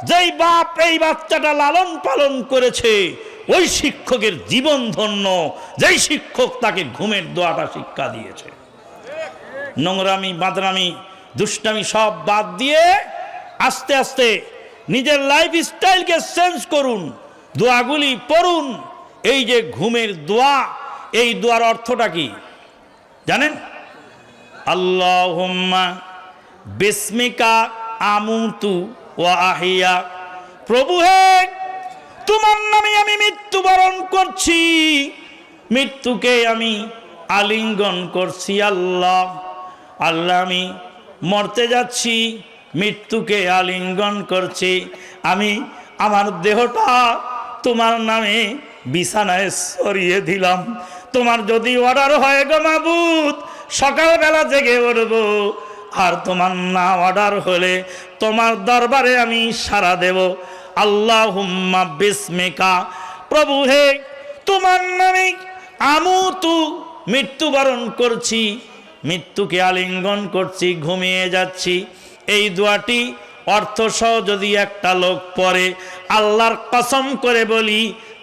যেই বাপ এই বাচ্চাটা লালন পালন করেছে ওই শিক্ষকের জীবন ধন্য, যেই শিক্ষক তাকে ঘুমের দোয়াটা শিক্ষা দিয়েছে। নোংরামি, বাদরামি, দুষ্টামি সব বাদ দিয়ে আস্তে আস্তে নিজের লাইফ স্টাইলকে চেঞ্জ করুন, দোয়াগুলি পড়ুন। এই যে ঘুমের দোয়া, এই দোয়ার অর্থটা কি জানেন? আল্লাহুম্মা বিসমিকা আমুতু ওয়া আহিয়া। প্রভু হে, তোমার নামে আমি মৃত্যুবরণ করছি, মৃত্যুকে আমি আলিঙ্গন করছি। আল্লাহ আল্লাহ আমি মরতে যাচ্ছি, মৃত্যুকে আলিঙ্গন করছি। আমি আমার দেহটা তোমার নামে বিছানায় সরিয়ে দিলাম। তোমার যদি অর্ডার হয় গো মাবুদ, সকালবেলা জেগে উঠব, আর তোমার না অর্ডার হলে তোমার দরবারে আমি সাড়া দেব। আল্লাহুম্মা বিসমিকা, প্রভু হে তোমার নামে আমুতু, মৃত্যুবরণ করছি, মৃত্যুকে আলিঙ্গন করছি, ঘুমিয়ে যাচ্ছি। এই দোয়াটি অর্থসহ যদি একটা লোক পড়ে, আল্লাহর কসম করে বলি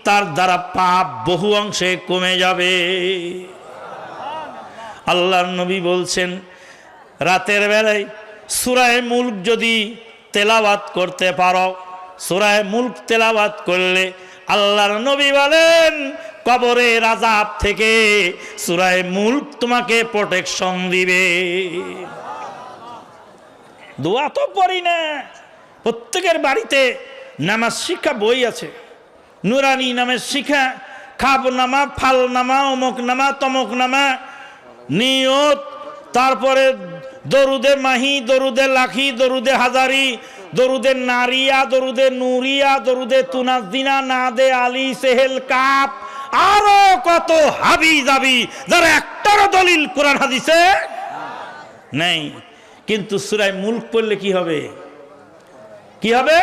তার দ্বারা পাপ বহু অংশে কমে যাবে। আল্লাহর নবী বলছেন, রাতের বেলায় সূরা মুলক যদি তেলাওয়াত করতে পারো, সূরা মুলক তেলাওয়াত করলে আল্লাহর নবী বলেন কবরের আযাব থেকে সূরা মুলক তোমাকে প্রোটেকশন দিবে। দোয়া তো পড়ি না, প্রত্যেকের বাড়িতে নামাজ শিক্ষা বই আছে, নুরানি নামের শিক্ষা, খাব নামা, ফাল নামা, অমুক নামা, তমক নামা, নিয়ত, তারপরে দরুদে মাহি, দরুদে লাখি, দরুদে হাজারি, দরুদে নারিয়া, দরুদে নুরিয়া, দরুদে তুনাজিনা, নাদে আলী, সেহেল কাপ, আরো কত হাবি যাবি যারা একটারও দলিল কোরআন হাদিসে নেই। কিন্তু সূরা মুলক পড়লে কি হবে? কি হবে?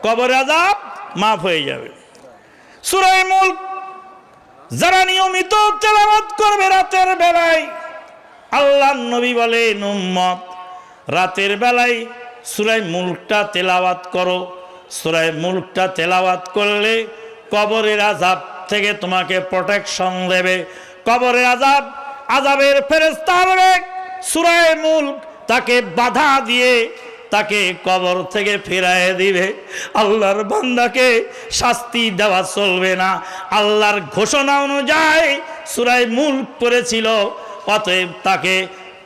কবর আযাব মাফ হয়ে যাবে। সূরা মুলক যারা নিয়মিত তেলাওয়াত করবে রাতের বেলায়, আল্লাহর নবী বলেন উম্মত রাতের বেলায় সূরা মুলকটা তেলাওয়াত করো। সূরা মুলকটা তেলাওয়াত করলে কবরের আযাব থেকে তোমাকে প্রোটেকশন দেবে। কবরের আযাবের ফেরেশতা হবে সূরা মুলক তাকে বাধা দিয়ে তাকে কবর থেকে ফিরায় দিবে। আল্লাহর বান্দাকে শাস্তি দেওয়া চলবে না। আল্লাহর ঘোষণা অনুযায়ী সূরা মুলক পড়েছিল, অতএব তাকে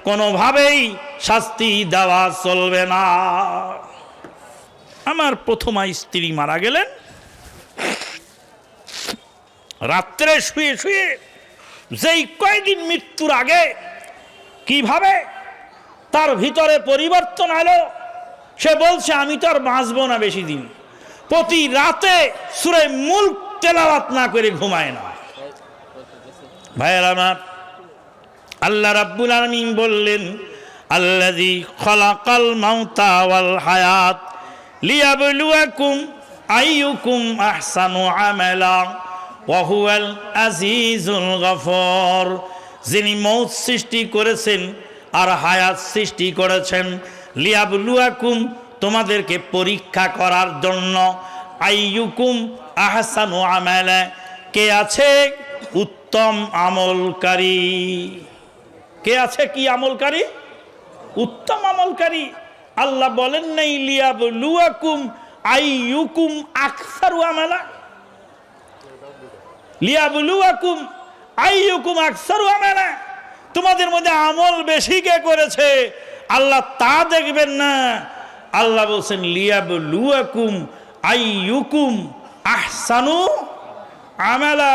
কোনোভাবেই শাস্তি দেওয়া চলবে না। আমার প্রথমা স্ত্রী মারা গেলেন, রাত্রে শুয়ে শুয়ে, যেই কয়দিন মৃত্যুর আগে কিভাবে তার ভিতরে পরিবর্তন এলো, সে বলছে আমি তো আর বাঁচবো না বেশি দিন। প্রতি রাতে সূরা মুলক তেলাওয়াত না করে ঘুমায় না। ভাইয়ের আমার, আল্লাহ রাব্বুল আলামিন বললেন আল্লাযী খালাকাল মাউতা ওয়াল হায়াত লিয়াবলুয়াকুম আইয়ুকুম আহসানু আমালা ওয়া হুয়াল আজিজুল গফুর। যিনি মৌত সৃষ্টি করেছেন আর হায়াত সৃষ্টি করেছেন, লিয়াবলুয়াকুম তোমাদেরকে পরীক্ষা করার জন্য, আইয়ুকুম আহসানু আমালা কে আছে উত্তম আমলকারী। কে আছে কি আমলকারী? উত্তম আমলকারী। আল্লাহ বলেন নাই লিয়াবলুয়াকুম আইয়ুকুম আকসারু আমালা, লিয়াবলুয়াকুম আইয়ুকুম আকসারু আমালা, তোমাদের মধ্যে আমল বেশি কে করেছে আল্লাহ তা দেখবেন না। আল্লাহ বলছেন লিয়াবলুয়াকুম আইয়ুকুম আহসানু আমালা,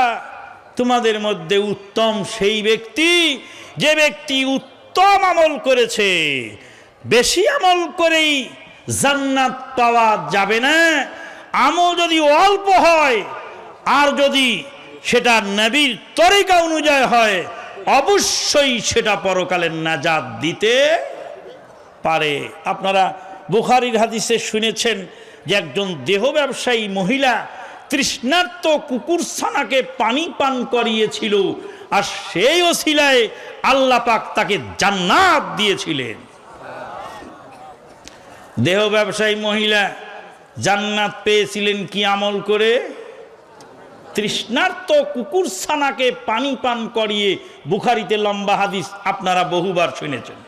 তোমাদের মধ্যে উত্তম সেই ব্যক্তি যে ব্যক্তি উত্তম আমল করেছে। বেশি আমল করেই জান্নাত পাওয়া যাবে না। আমল যদি অল্প হয় আর যদি সেটা নবীর তরিকা অনুযায়ী হয়, অবশ্যই সেটা পরকালের নাজাত দিতে পারে। আপনারা বুখারীর হাদিসে শুনেছেন যে একজন দেহ ব্যবসায়ী মহিলা তৃষ্ণার্ত কুকুরছানাকে পানি পান করিয়েছিল, আর সেই ওসিলায় আল্লাহ পাক তাকে জান্নাত দিয়েছিলেন। দেহ ব্যবসায়ী মহিলা জান্নাত পেয়েছিলেন কি আমল করে? তৃষ্ণার্ত কুকুরছানাকে পানি পান করিয়ে। বুখারীতে লম্বা হাদিস, আপনারা বহুবার শুনেছেন।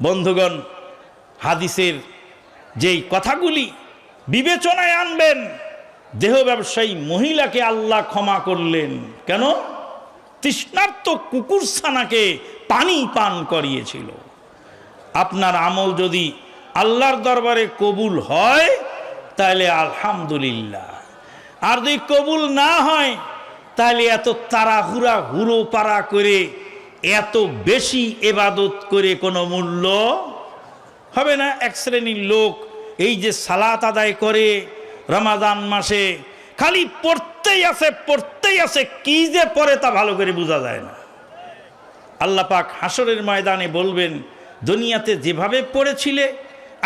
বন্ধুগণ, হাদিসের যেই কথাগুলি বিবেচনায় আনবেন, দেহ ব্যবসায়ী মহিলাকে আল্লাহ ক্ষমা করলেন কেন? তৃষ্ণার্ত কুকুরছানাকে পানি পান করিয়েছিল। আপনার আমল যদি আল্লাহর দরবারে কবুল হয় তাহলে আলহামদুলিল্লাহ, আর যদি কবুল না হয় তাহলে এত তাড়াহুড়া হুড়ো পাড়া করে এত বেশি ইবাদত করে কোনো মূল্য হবে না। এক শ্রেণীর লোক এই যে সালাত আদায় করে রমাদান মাসে, খালি পড়তেই আছে, কি যে পড়ে তা ভালো করে বোঝা যায় না। আল্লাহ পাক হাসরের ময়দানে বলবেন, দুনিয়াতে যেভাবে পড়েছিলে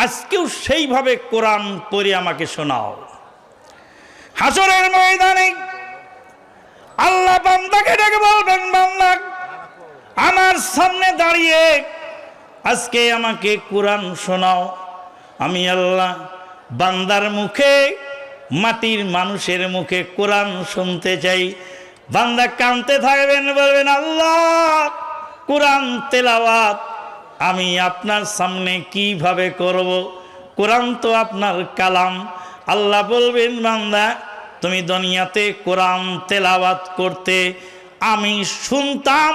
আজকেও সেইভাবে কোরআন পড়ে আমাকে শোনাও। হাসরের ময়দানে আল্লাহ বান্দাকে ডেকে বলবেন, বান্দা আমার সামনে দাঁড়িয়ে আজকে আমাকে কোরআন শোনাও। আমি আল্লাহ বান্দার মুখে, মাটির মানুষের মুখে কোরআন শুনতে চাই। বান্দা কাঁদতে থাকবেন, বলবেন, আল্লাহ কোরআন তেলাওয়াত আমি আপনার সামনে কিভাবে করব? কোরআন তো আপনার কালাম। আল্লাহ বলবেন, বান্দা তুমি দুনিয়াতে কোরআন তেলাওয়াত করতে, আমি শুনতাম।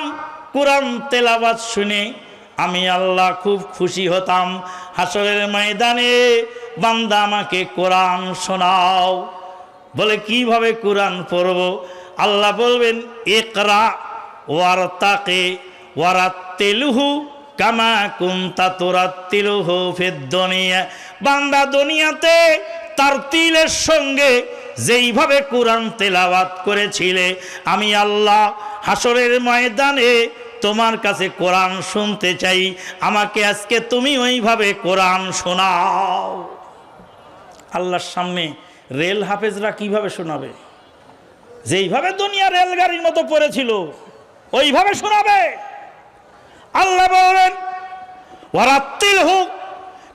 কোরআন তেলাওয়াত শুনে আমি আল্লাহ খুব খুশি হতাম। হাসরের ময়দানে বান্দা আমাকে কোরআন শোনাও। বলে কিভাবে কোরআন পড়ব? আল্লাহ বলবেন, ইকরা ওয়ারতাকে ওয়ারাত্তিলহু কামা কুনতা তুরাত্তিলহু ফিদ দুনিয়া। বান্দা দুনিয়াতে তারতিলের সঙ্গে যেইভাবে কোরআন তেলাওয়াত করেছিলে, আমি আল্লাহ হাসরের ময়দানে তোমার কাছে কোরআন শুনতে চাই। আমাকে আজকে তুমি ওইভাবে কোরআন শোনাও। আল্লাহর সামনে রেল হাফেজরা কিভাবে শোনাবে? যেইভাবে দুনিয়া রেলগাড়ির মতো পড়েছিল ওইভাবে শোনাবে। আল্লাহ বলেন, ওয়ারাত্তিলহু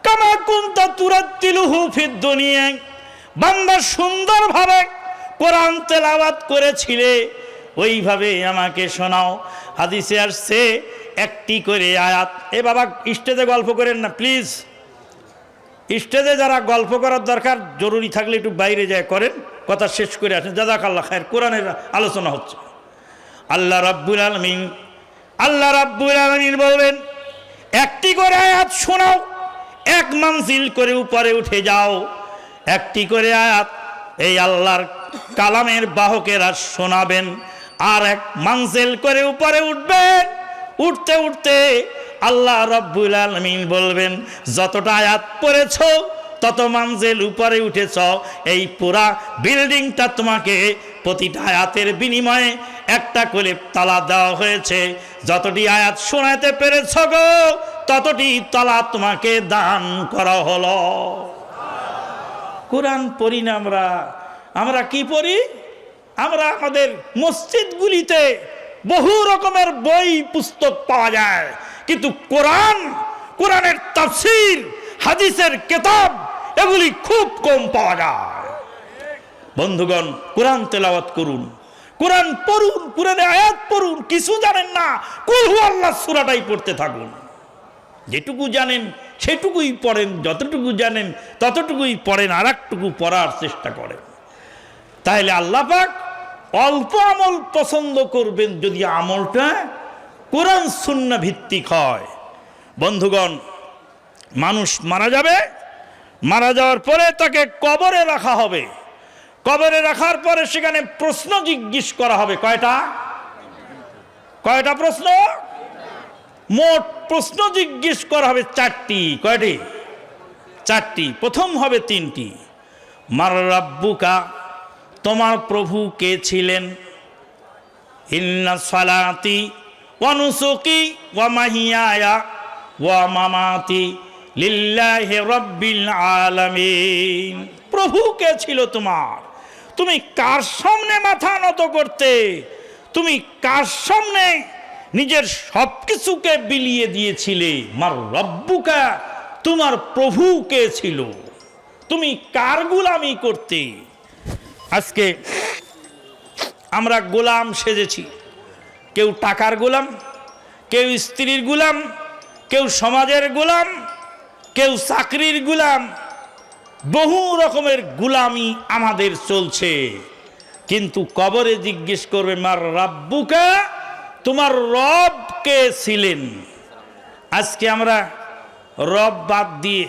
কামা কুনতা তুরাত্তিলহু ফিদ দুনিয়া। বান্দা সুন্দরভাবে কোরআন তেলাওয়াত করেছিলে, ওইভাবে আমাকে শোনাও। হাদিসে আসছে একটি করে আয়াত। এ বাবা, স্টেজে গল্প করেন না প্লিজ। স্টেজে যারা গল্প করার দরকার জরুরি থাকলে একটু বাইরে যায় করেন, কথা শেষ করে আসেন। জাযাকাল্লাহ খায়ের। কোরআনের আলোচনা হচ্ছে। আল্লাহ রাব্বুল আলামিন বলবেন, একটি করে আয়াত শোনাও, এক মানজিল করে উপরে উঠে যাও। একটি করে আয়াত এই আল্লাহর কালামের বাহকেরা শোনাবেন, আর এক মানজিল করে উপরে উঠবেন। উঠতে উঠতে আল্লাহ রাব্বুল আলামিন বলবেন, যতটা আয়াত পড়েছো তত মানজিল উপরে উঠেছ। এই পুরা বিল্ডিংটা তোমাকে প্রতিটা আয়াতের বিনিময়ে একটা করে তালা দেওয়া হয়েছে। যতটি আয়াত শোনাতে পেরেছ গো, ততটি তালা তোমাকে দান করা হলো। কোরআন পড়ি না আমরা কি পড়ি? আমরা আমাদের মসজিদগুলিতে বহু রকমের বই পুস্তক পাওয়া যায়, কিন্তু কোরআনের তাফসীর, হাদিসের কিতাব এগুলি খুব কম পাওয়া যায়। বন্ধুগণ, কোরআন তেলাওয়াত করুন, কোরআন পড়ুন, কোরআনের আয়াত পড়ুন। কিছু জানেন না, কুল হুয়াল্লাহ সূরাটাই পড়তে থাকুন। যেটুকু জানেন সেটুকুই পড়েন, যতটুকু জানেন ততটুকুই পড়েন, আর একটুকু পড়ার চেষ্টা করেন। তাহলে আল্লাহ পাক অল্প আমল পছন্দ করবেন যদি আমলটা কোরআন সুন্নাহ ভিত্তিক হয়। বন্ধুগণ, মানুষ মারা যাবে, মারা যাওয়ার পরে তাকে কবরে রাখা হবে। কবরে রাখার পরে সেখানে প্রশ্ন জিজ্ঞেস করা হবে। কয়টা প্রশ্ন? মোট প্রশ্ন জিজ্ঞেস করা হবে চারটি। কয়টি? চারটি। প্রথম হবে তিনটি। মার রাব্বুকা, তোমার প্রভু কে ছিলেন? ইন্না সালাতি ওয়া নুসুকি ওয়া মাহিয়ায়া ওয়া মামাতি লিল্লাহি রাব্বিল আলামিন। প্রভু কে ছিল তোমার? তুমি কার সামনে মাথা নত করতে? তুমি কার সামনে নিজের সব কিছুকে বিলিয়ে দিয়েছিলে? মার রব্বুকা, তোমার প্রভু কে ছিল? তুমি কার গোলামি করতে? আজকে আমরা গোলাম সেজেছি। কেউ টাকার গোলাম, কেউ স্ত্রীর গোলাম, কেউ সমাজের গোলাম, কেউ চাকরির গোলাম, বহু রকমের গোলামি আমাদের চলছে। কিন্তু কবরে জিজ্ঞেস করবে মার রাব্বুকা, তোমার রব কে ছিলেন? আজকে আমরা রব বাদ দিয়ে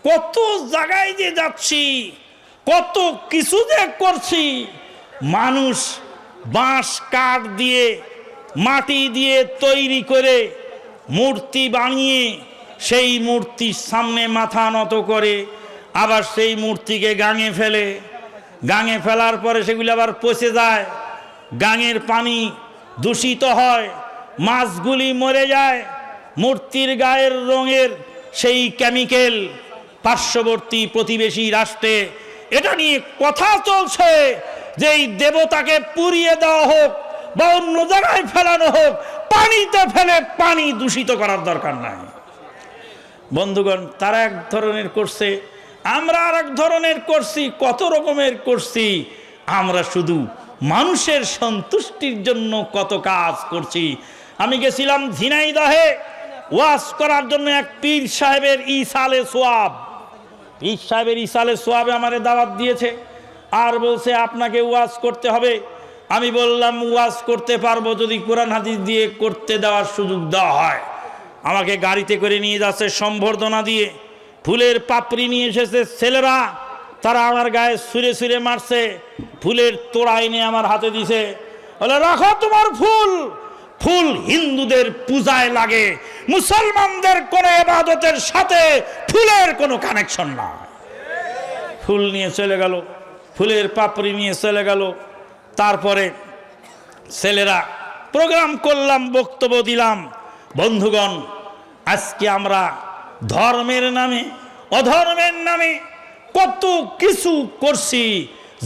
কত জায়গায় যে যাচ্ছি, কত কিছু যে করছি। মানুষ বাঁশ কাঠ দিয়ে মাটি দিয়ে তৈরি করে মূর্তি বানিয়ে সেই মূর্তির সামনে মাথা নত করে, আবার সেই মূর্তিকে গাঙে ফেলে। গাঙে ফেলার পরে সেগুলো আবার পচে যায়, গাঙের পানি দূষিত হয়, মাছগুলি মরে যায়। মূর্তির গায়ের রঙের সেই কেমিক্যাল পার্শ্ববর্তী প্রতিবেশী রাষ্ট্রে এটা নিয়ে কথা চলছে যে এই দেবতাকে পুড়িয়ে দেওয়া হোক বা অন্য জায়গায় ফেলানো হোক, পানিতে ফেলে পানি দূষিত করার দরকার নাই। বন্ধুগণ, তারা এক ধরনের করছে, আমরা আর এক ধরনের করছি, কত রকমের করছি। আমরা শুধু মানুষের সন্তুষ্টির জন্য কত কাজ করছি। আমি গেছিলাম ঝিনাইদহে ওয়াজ করার জন্য। এক পীর সাহেবের ইসালে সোয়াব, পীর সাহেবের ইসালে সোয়াবে আমারে দাওয়াত দিয়েছে আর বলছে আপনাকে ওয়াজ করতে হবে। আমি বললাম ওয়াজ করতে পারবো যদি কোরআন হাদিস দিয়ে করতে দেওয়ার সুযোগ দেওয়া হয়। আমাকে গাড়িতে করে নিয়ে যাচ্ছে সম্বর্ধনা দিয়ে, ফুলের পাপড়ি নিয়ে এসেছে ছেলেরা, তারা আমার গায়ে সুরে সুরে মারছে, ফুলের তোড়া এনে আমার হাতে দিছে, বলে রাখো তোমার ফুল। ফুল হিন্দুদের পূজায় লাগে, মুসলমানদের কোনো ইবাদতের সাথে ফুলের কোনো কানেকশন না। ফুল নিয়ে চলে গেল, ফুলের পাপড়ি নিয়ে চলে গেল। তারপরে ছেলেরা প্রোগ্রাম করলাম, বক্তব্য দিলাম। বন্ধুগণ, আজকে আমরা ধর্মের নামে অধর্মের নামে কত কিছু করছি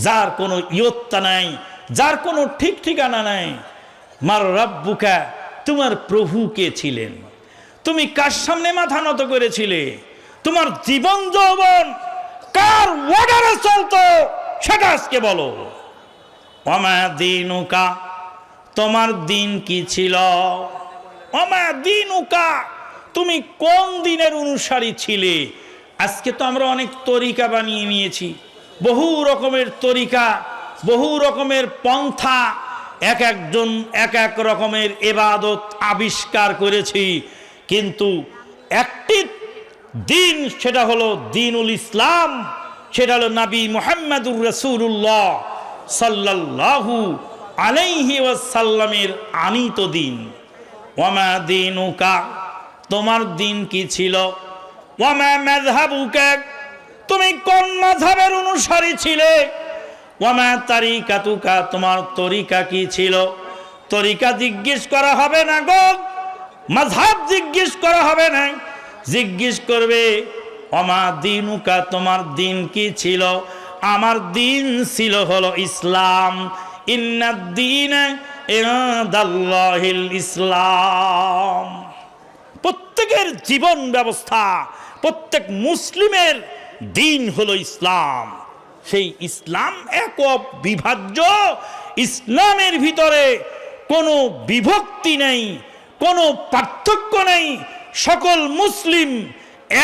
যার কোনো ইয়ত্তা নাই, যার কোনো ঠিক ঠিকানা নাই। মার রাব্বুকা, তোমার প্রভু কে ছিলেন? তুমি কার সামনে মাথা নত করেছিলে? তোমার জীবন যৌবন কার ওয়ার্ডারে চলতো সেটা আজকে বলো। ওমা দীনুকা, তোমার দিন কি ছিল? ওমা দীনুকা, তুমি কোন দিনের অনুসারী ছিলে? আজকে তো আমরা অনেক তরিকা বানিয়ে নিয়েছি, বহু রকমের তরিকা, বহু রকমের পন্থা, এক একজন এক এক রকমের ইবাদত আবিষ্কার করেছি। কিন্তু একটি দিন, সেটা হলো দ্বীনুল ইসলাম, সেটা হলো নবী মুহাম্মদুর রাসূলুল্লাহ সাল্লাল্লাহু আলাইহি ওয়াসাল্লামের আনিত দিন। ওমা দীনুকা, তোমার দিন কি ছিল? ওমা মাযহাবুকা, তুমি কোন মাযহাবের অনুসারী ছিলে? ওমা তারিকাতুকা, তোমার তরিকা কি ছিল? তরিকা জিজ্ঞেস করা হবে না গো, মাযহাব জিজ্ঞেস করা হবে না, জিজ্ঞেস করবে ওমা দীনুকা, তোমার দিন কি ছিল? আমার দিন ছিল হলো ইসলাম। ইন্নাদ দীনা ইনদাল্লাহিল ইসলাম। প্রত্যেকের জীবন ব্যবস্থা, প্রত্যেক মুসলিমের দিন হলো ইসলাম। সেই ইসলাম এক বিভাজ্য, ইসলামের ভিতরে কোনো বিভক্তি নেই, কোনো পার্থক্য নেই। সকল মুসলিম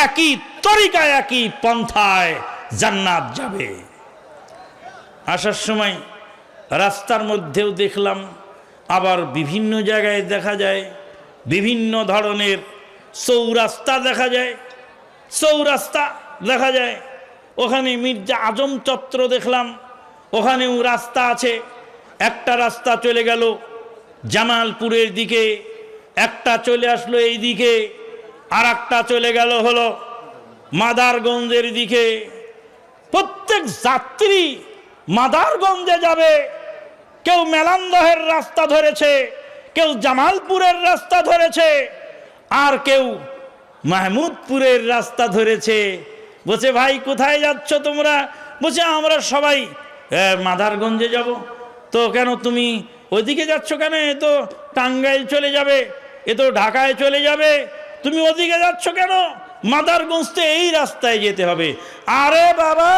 একই তরিকায় একই পন্থায় জান্নাত যাবে। আসার সময় রাস্তার মধ্যেও দেখলাম, আবার বিভিন্ন জায়গায় দেখা যায় বিভিন্ন ধরনের চৌরাস্তা দেখা যায়, চৌরাস্তা দেখা যায়। ওখানে মির্জা আজম চত্বর দেখলাম, ওখানেও রাস্তা আছে। একটা রাস্তা চলে গেল জামালপুরের দিকে, একটা চলে আসলো এই দিকে, আর একটা চলে গেল হলো মাদারগঞ্জের দিকে। প্রত্যেক যাত্রী মাদারগঞ্জে যাবে, কেউ মেলান্দহের রাস্তা ধরেছে, কেউ জামালপুরের রাস্তা ধরেছে, আর কেউ মাহমুদপুরের রাস্তা ধরেছে। বলছে ভাই কোথায় যাচ্ছ তোমরা? বলছে আমরা সবাই মাদারগঞ্জে যাব। তো কেন তুমি ওইদিকে যাচ্ছ কেন? এ তো টাঙ্গাইল চলে যাবে, এ তো ঢাকায় চলে যাবে, তুমি ওদিকে যাচ্ছ কেন? মাদারগঞ্জতে এই রাস্তায় যেতে হবে। আরে বাবা,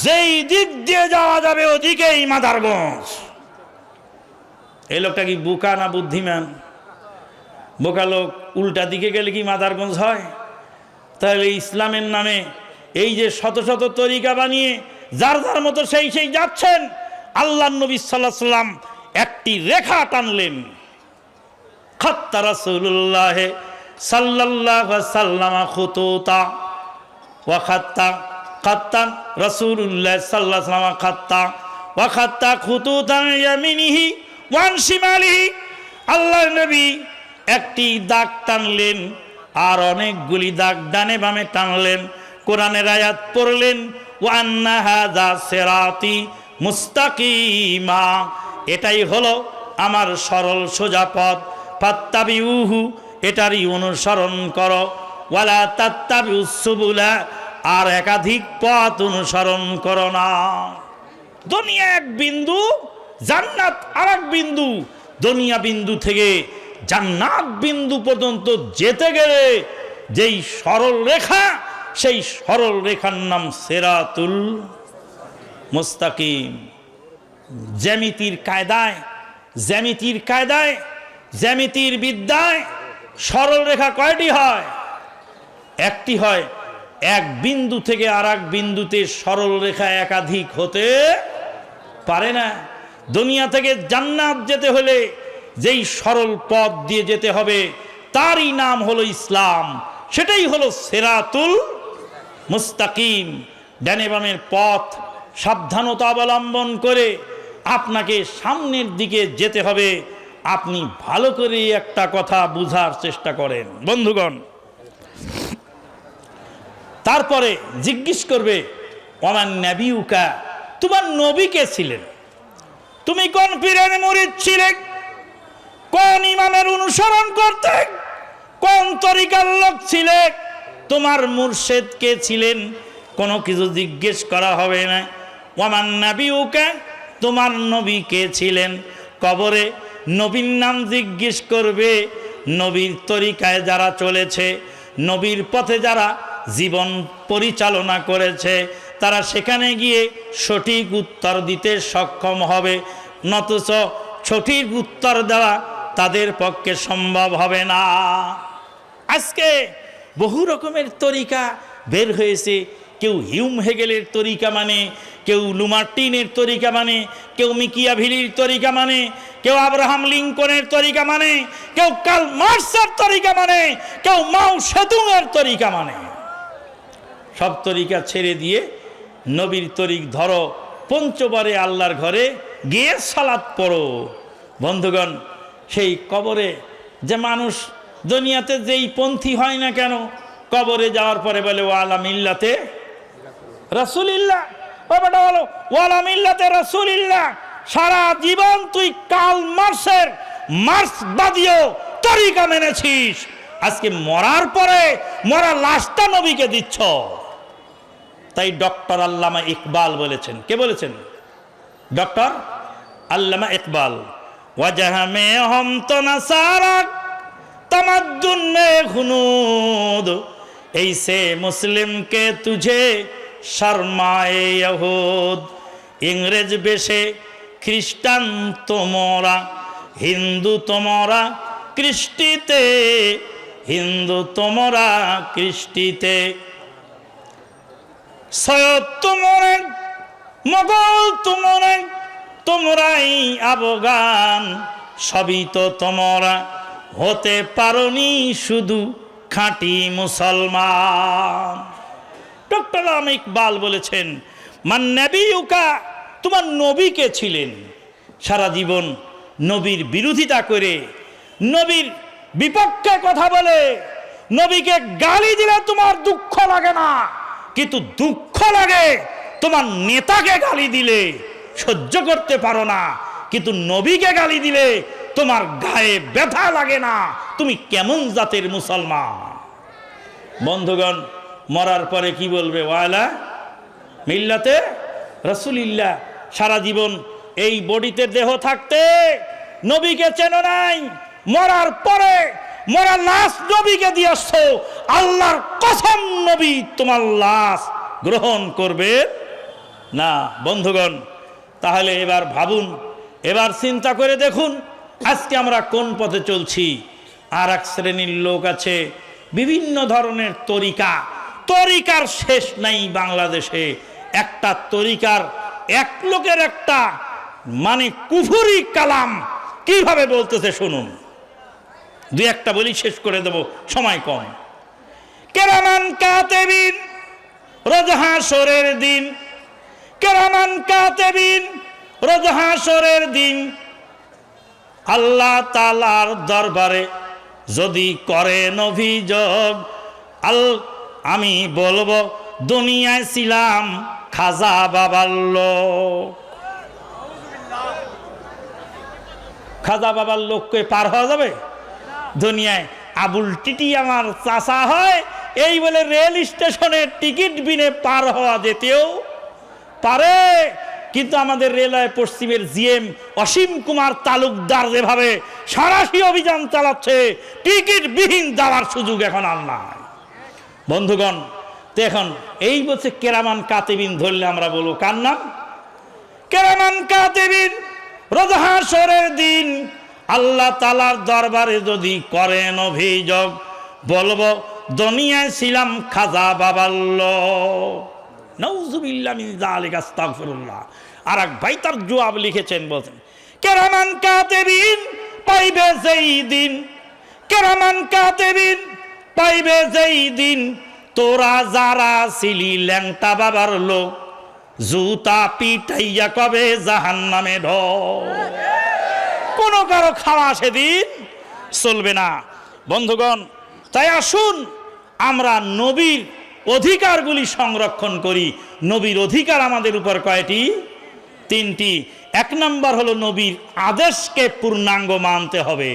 যেই দিক দিয়ে যাওয়া যাবে ওদিকেই মাদারগঞ্জ। এই লোকটা কি বোকা না বুদ্ধিমান? বোকা লোক। উল্টা দিকে গেলে কি মাদারগঞ্জ হয়? তাহলে ইসলামের নামে এই যে শত শত তরিকা বানিয়ে যার যার মতো সেই সেই যাচ্ছেন, আল্লাহ নবী সাল্লাল্লাহু আলাইহি ওয়াসাল্লাম একটি রেখা টানলেন। খাত্তা রাসূলুল্লাহ সাল্লাল্লাহু আলাইহি ওয়াসাল্লাম খুতুতা ওয়া খাত্তা রাসূলুল্লাহ সাল্লাল্লাহু আলাইহি ওয়াসাল্লাম খাত্তা ওয়া খাত্তা খুতুতান ইয়ামিনিহি ওয়া আন শিমালিহি। আল্লাহর নবী একটি দাগ টানলেন আর অনেকগুলি দাগ ডানে বামে টানলেন। কোরআনের আয়াত পড়লেন, ওয়া আন্না হাযা সিরাতি মুস্তাকিমা, এটাই হলো আমার সরল সোজা পথ। ফাত্তাবিউহু, এটারই অনুসরণ করো। ওয়ালা তাত্তাবিউস সুবুলা, আর একাধিক পথ অনুসরণ করো না। দুনিয়া এক বিন্দু, জান্নাত আর এক বিন্দু। দুনিয়া বিন্দু থেকে জান্নাত বিন্দু পর্যন্ত যেতে গেলে যেই সরল রেখা, সেই সরল রেখার নাম সিরাতুল মুস্তাকিম। জ্যামিতির কায়দায় জ্যামিতির বিদ্যায় সরল রেখা কয়টি হয়? একটি হয়। এক বিন্দু থেকে আর এক বিন্দুতে সরল রেখা একাধিক হতে পারে না। দুনিয়া থেকে জান্নাত যেতে হলে যেই সরল পথ দিয়ে যেতে হবে তারই নাম হলো ইসলাম, সেটাই হলো সিরাতুল মুস্তাকিম। ডানে বামের পথ সাবধানতা অবলম্বন করে আপনাকে সামনের দিকে যেতে হবে। আপনি ভালো করে একটা কথা বুঝার চেষ্টা করেন বন্ধুগণ। তারপরে জিজ্ঞেস করবে, ওমান নাবিউকা, তোমার নবী কে ছিলেন? তুমি কোন পীরের মুরিদ ছিলে? কোন ইমামের অনুসরণ করতে? কোন তরিকার লোক ছিলে? তোমার মুর্শিদ কে ছিলেন? কোনো কিছু জিজ্ঞেস করা হবে না। ওয়ামান নাবিউকা, তোমার নবী কে ছিলেন? কবরে নবীর নাম জিজ্ঞেস করবে। নবীর তরিকায় যারা চলেছে, নবীর পথে যারা জীবন পরিচালনা করেছে, তারা সেখানে গিয়ে সঠিক উত্তর দিতে সক্ষম হবে। নতুচ সঠিক উত্তর দেওয়া তাদের পক্ষে সম্ভব হবে না। আজকে বহু রকমের তরিকা বের হয়েছে। কেউ হিউম হেগেলের তরিকা মানে, কেউ লুমার্টিনের তরিকা মানে, কেউ মিকিয়াভিলির তরিকা মানে, কেউ আব্রাহাম লিঙ্কনের তরিকা মানে, কেউ কার্ল মার্কসের তরিকা মানে, কেউ মাও সেতুংয়ের তরিকা মানে। সব তরিকা ছেড়ে দিয়ে নবীর তরিক ধরো, পঞ্চবারে আল্লাহর ঘরে গিয়ে সালাত পড়ো। বন্ধুগণ, সেই কবরে যে মানুষ দুনিয়াতে যেই পন্থী হয় না কেন, কবরে যাওয়ার পরে বলে ওয়ালা মিল্লাতে রাসূলিল্লাহ। ও বেটা বলো ওয়ালা মিল্লাতে রাসূলিল্লাহ। সারা জীবন তুই কার্ল মার্কসের মার্কসবাদীয় তরিকা মেনেছিস, আজকে মরার পরে মরা লাশটা নবীকে দিচ্ছ। তাই ডক্টর আল্লামা ইকবাল বলেছেন। কে বলেছেন? ডক্টর আল্লামা ইকবাল, ওয়াজাহ মে হম তো নাসারা तमद्दुन में खुनूद ऐसे मुस्लिम के तुझे शर्माए यहूद। इंग्रेज बेशे ख्रिस्टान तोमरा, हिंदू तोमरा ख्रिस्टीते, हिंदू तोमरा ख्रिस्टीते। सैयद तुमरे मोगल तुमरे, তোমরাই আবগান, সবই তো তোমরা, হতে পারোনি শুধু খাঁটি মুসলমান। ডক্টর আল্লামা ইকবাল বলেছেন, মান নাবিউকা, তোমার নবী কে ছিলেন? সারা জীবন নবীর বিরোধিতা করে, নবীর বিপক্ষে কথা বলে, নবীকে গালি দিলে তোমার দুঃখ লাগে না, কিন্তু দুঃখ লাগে তোমার নেতাকে গালি দিলে। সহ্য করতে পারো না, কিন্তু নবীকে গালি দিলে তোমার গায়ে ব্যথা লাগে না। তুমি কেমন জাতের মুসলমান? বন্ধুগণ, মরার পরে কি বলবে? ওয়ালা মিল্লাতে রাসূলিল্লাহ। সারা জীবন এই বডিতে দেহ থাকতে নবীকে চেনো নাই, মরার পরে মরা লাশ নবীকে দিয়ে আসছো, আল্লাহর কসম নবী তোমার লাশ গ্রহণ করবে না। বন্ধুগণ, তাহলে এবার ভাবুন, এবার চিন্তা করে দেখুন আজকে আমরা কোন পথে চলছি। আর এক শ্রেণীর লোক আছে বিভিন্ন ধরনের তরিকার শেষ নাই বাংলাদেশে। একটা তরিকার এক লোকের একটা মানে কুফরি কালাম কিভাবে বলতেছে শুনুন। দুই একটা বলি, শেষ করে দেব, সময় কম। কেরামান কাতেবিন রোজ হাসরের দিন, কেরামান কাতেবিন রোজ হাসরের দিন আল্লাহ তাআলার দরবারে যদি করেন অভিযোগ, আমি বলবো দুনিয়ায় ছিলাম খাজা বাবার লোক। খাজা বাবার লোককে পার হওয়া যাবে? দুনিয়ায় আবুল টিটি আমার চাচা হয় এই বলে রেল স্টেশনের টিকিট বিনে পার হওয়া যেতেও পারে, কিন্তু আমাদের রেলওয়ে পশ্চিমের জিএম অসীম কুমার তালুকদার যেভাবে সাঁড়াশি অভিযান চালাচ্ছে, টিকিট বিহীন যাওয়ার সুযোগ এখন আর নাই। বন্ধুগণ, তো এখন এই বলছে কেরামান কাতিবিন ধরলে আমরা বলবো কার নাম? কেরামান কাতিবিন রোজ হাসরের দিন আল্লাহ তাআলার দরবারে যদি করেন অভিযোগ, বলবো দুনিয়ায় ছিলাম খাজা বাবার লোক। নাউযুবিল্লাহ মিন যালিকা, আস্তাগফিরুল্লাহ। আর এক ভাই তার জবাব লিখেছেন, বলছেন কেরামান কাতিবিন পাইবে যেই দিন, কেরামান কাতিবিন পাইবে যেই দিন, তোরা যারা ছিলি ল্যাংটা বাবার লোক, জুতা পিটাইয়া কবে জাহান্নামে ঢোক। কোনো কারো খাওয়া সেদিন চলবে না। বন্ধুগণ, তাই আসুন আমরা নবীর অধিকারগুলি সংরক্ষণ করি। নবীর অধিকার আমাদের উপর কয়টি? তিনটি। এক নম্বর হলো নবীর আদেশকে পূর্ণাঙ্গ মানতে হবে,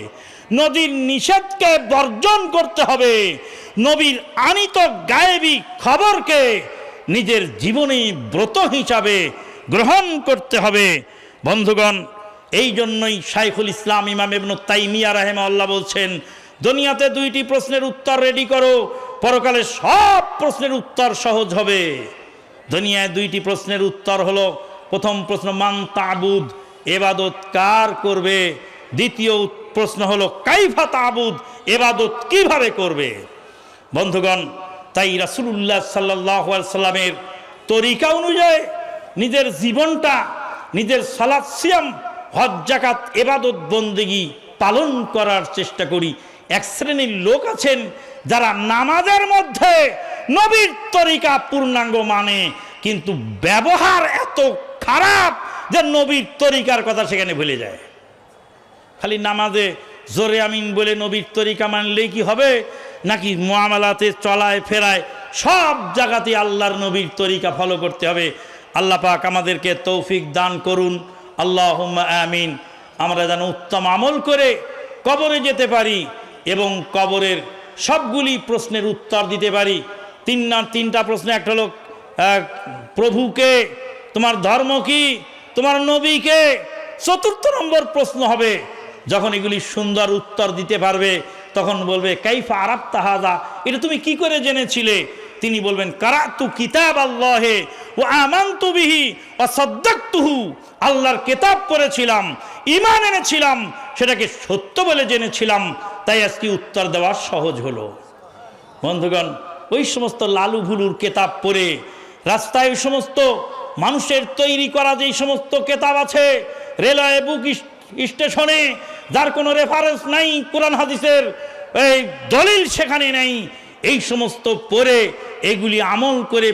নবীর নিষেধকে বর্জন করতে হবে, নবীর আনিত গায়েবী খবরকে নিজের জীবনে ব্রত হিসাবে গ্রহণ করতে হবে। বন্ধুগণ, এই জন্যই শাইখুল ইসলাম ইমাম ইবনে তাইমিয়া রাহিমাহুল্লাহ বলছেন, দুনিয়াতে দুইটি প্রশ্নের উত্তর রেডি করো, পরকালে সব প্রশ্নের উত্তর সহজ হবে। দুনিয়ায় দুইটি প্রশ্নের উত্তর হলো, প্রথম প্রশ্ন মান তাবুদ, ইবাদত কার করবে। দ্বিতীয় প্রশ্ন হলো কাইফা তাবুদ, ইবাদত কিভাবে করবে। বন্ধুগণ, তাই রাসূলুল্লাহ সাল্লাল্লাহু আলাইহি সাল্লামের তরিকা অনুযায়ী নিজের জীবনটা, নিজের সালাত সিয়াম হজ যাকাত ইবাদত বন্দেগী পালন করার চেষ্টা করি। এক শ্রেণীর লোক আছেন যারা নামাজের মধ্যে নবীর তরিকা পূর্ণাঙ্গ মানে, কিন্তু ব্যবহার এত খারাপ যে নবীর তরিকার কথা সেখানে ভুলে যায়। খালি নামাজে জোরে আমিন বলে নবীর তরিকা মানলেই কি হবে? নাকি মুআমালাতে চলায় ফেরায় সব জায়গাতে আল্লাহর নবীর তরিকা ফলো করতে হবে? আল্লাহ পাক আমাদেরকে তৌফিক দান করুন, আল্লাহুম্মা আমিন। আমরা যেন উত্তম আমল করে কবরে যেতে পারি এবং কবরের সবগুলি প্রশ্নের উত্তর দিতে পারি। তিনটা প্রশ্ন, একটা হলো প্রভুকে, তোমার ধর্ম কি, তোমার নবীকে। চতুর্থ নম্বর প্রশ্ন হবে, যখন এগুলি সুন্দর উত্তর দিতে পারবে তখন বলবে কাইফা আরাফতা হাযা, এটা তুমি কি করে জেনেছিলে? তিনি বলবেন কারাতু কিতাব আল্লাহে ওয়া আমানতু বিহি ওয়া সাদ্দাকতুহু, আল্লাহর কিতাব পড়েছিলাম, ঈমান এনেছিলাম, সেটাকে সত্য বলে জেনেছিলাম, তাই আজকে উত্তর দেওয়া সহজ হলো। বন্ধুগণ, ওই সমস্ত লালু ভুলুর কিতাব পড়ে রাস্তায় ওই সমস্ত মানুষের তৈরি করা যেই সমস্ত কিতাব আছে, রেলওয়ে বুক স্টেশনে যার কোনো রেফারেন্স নাই, কোরআন হাদিসের এই দলিল সেখানে নেই, এই সমস্ত পড়ে এগুলি আমল করে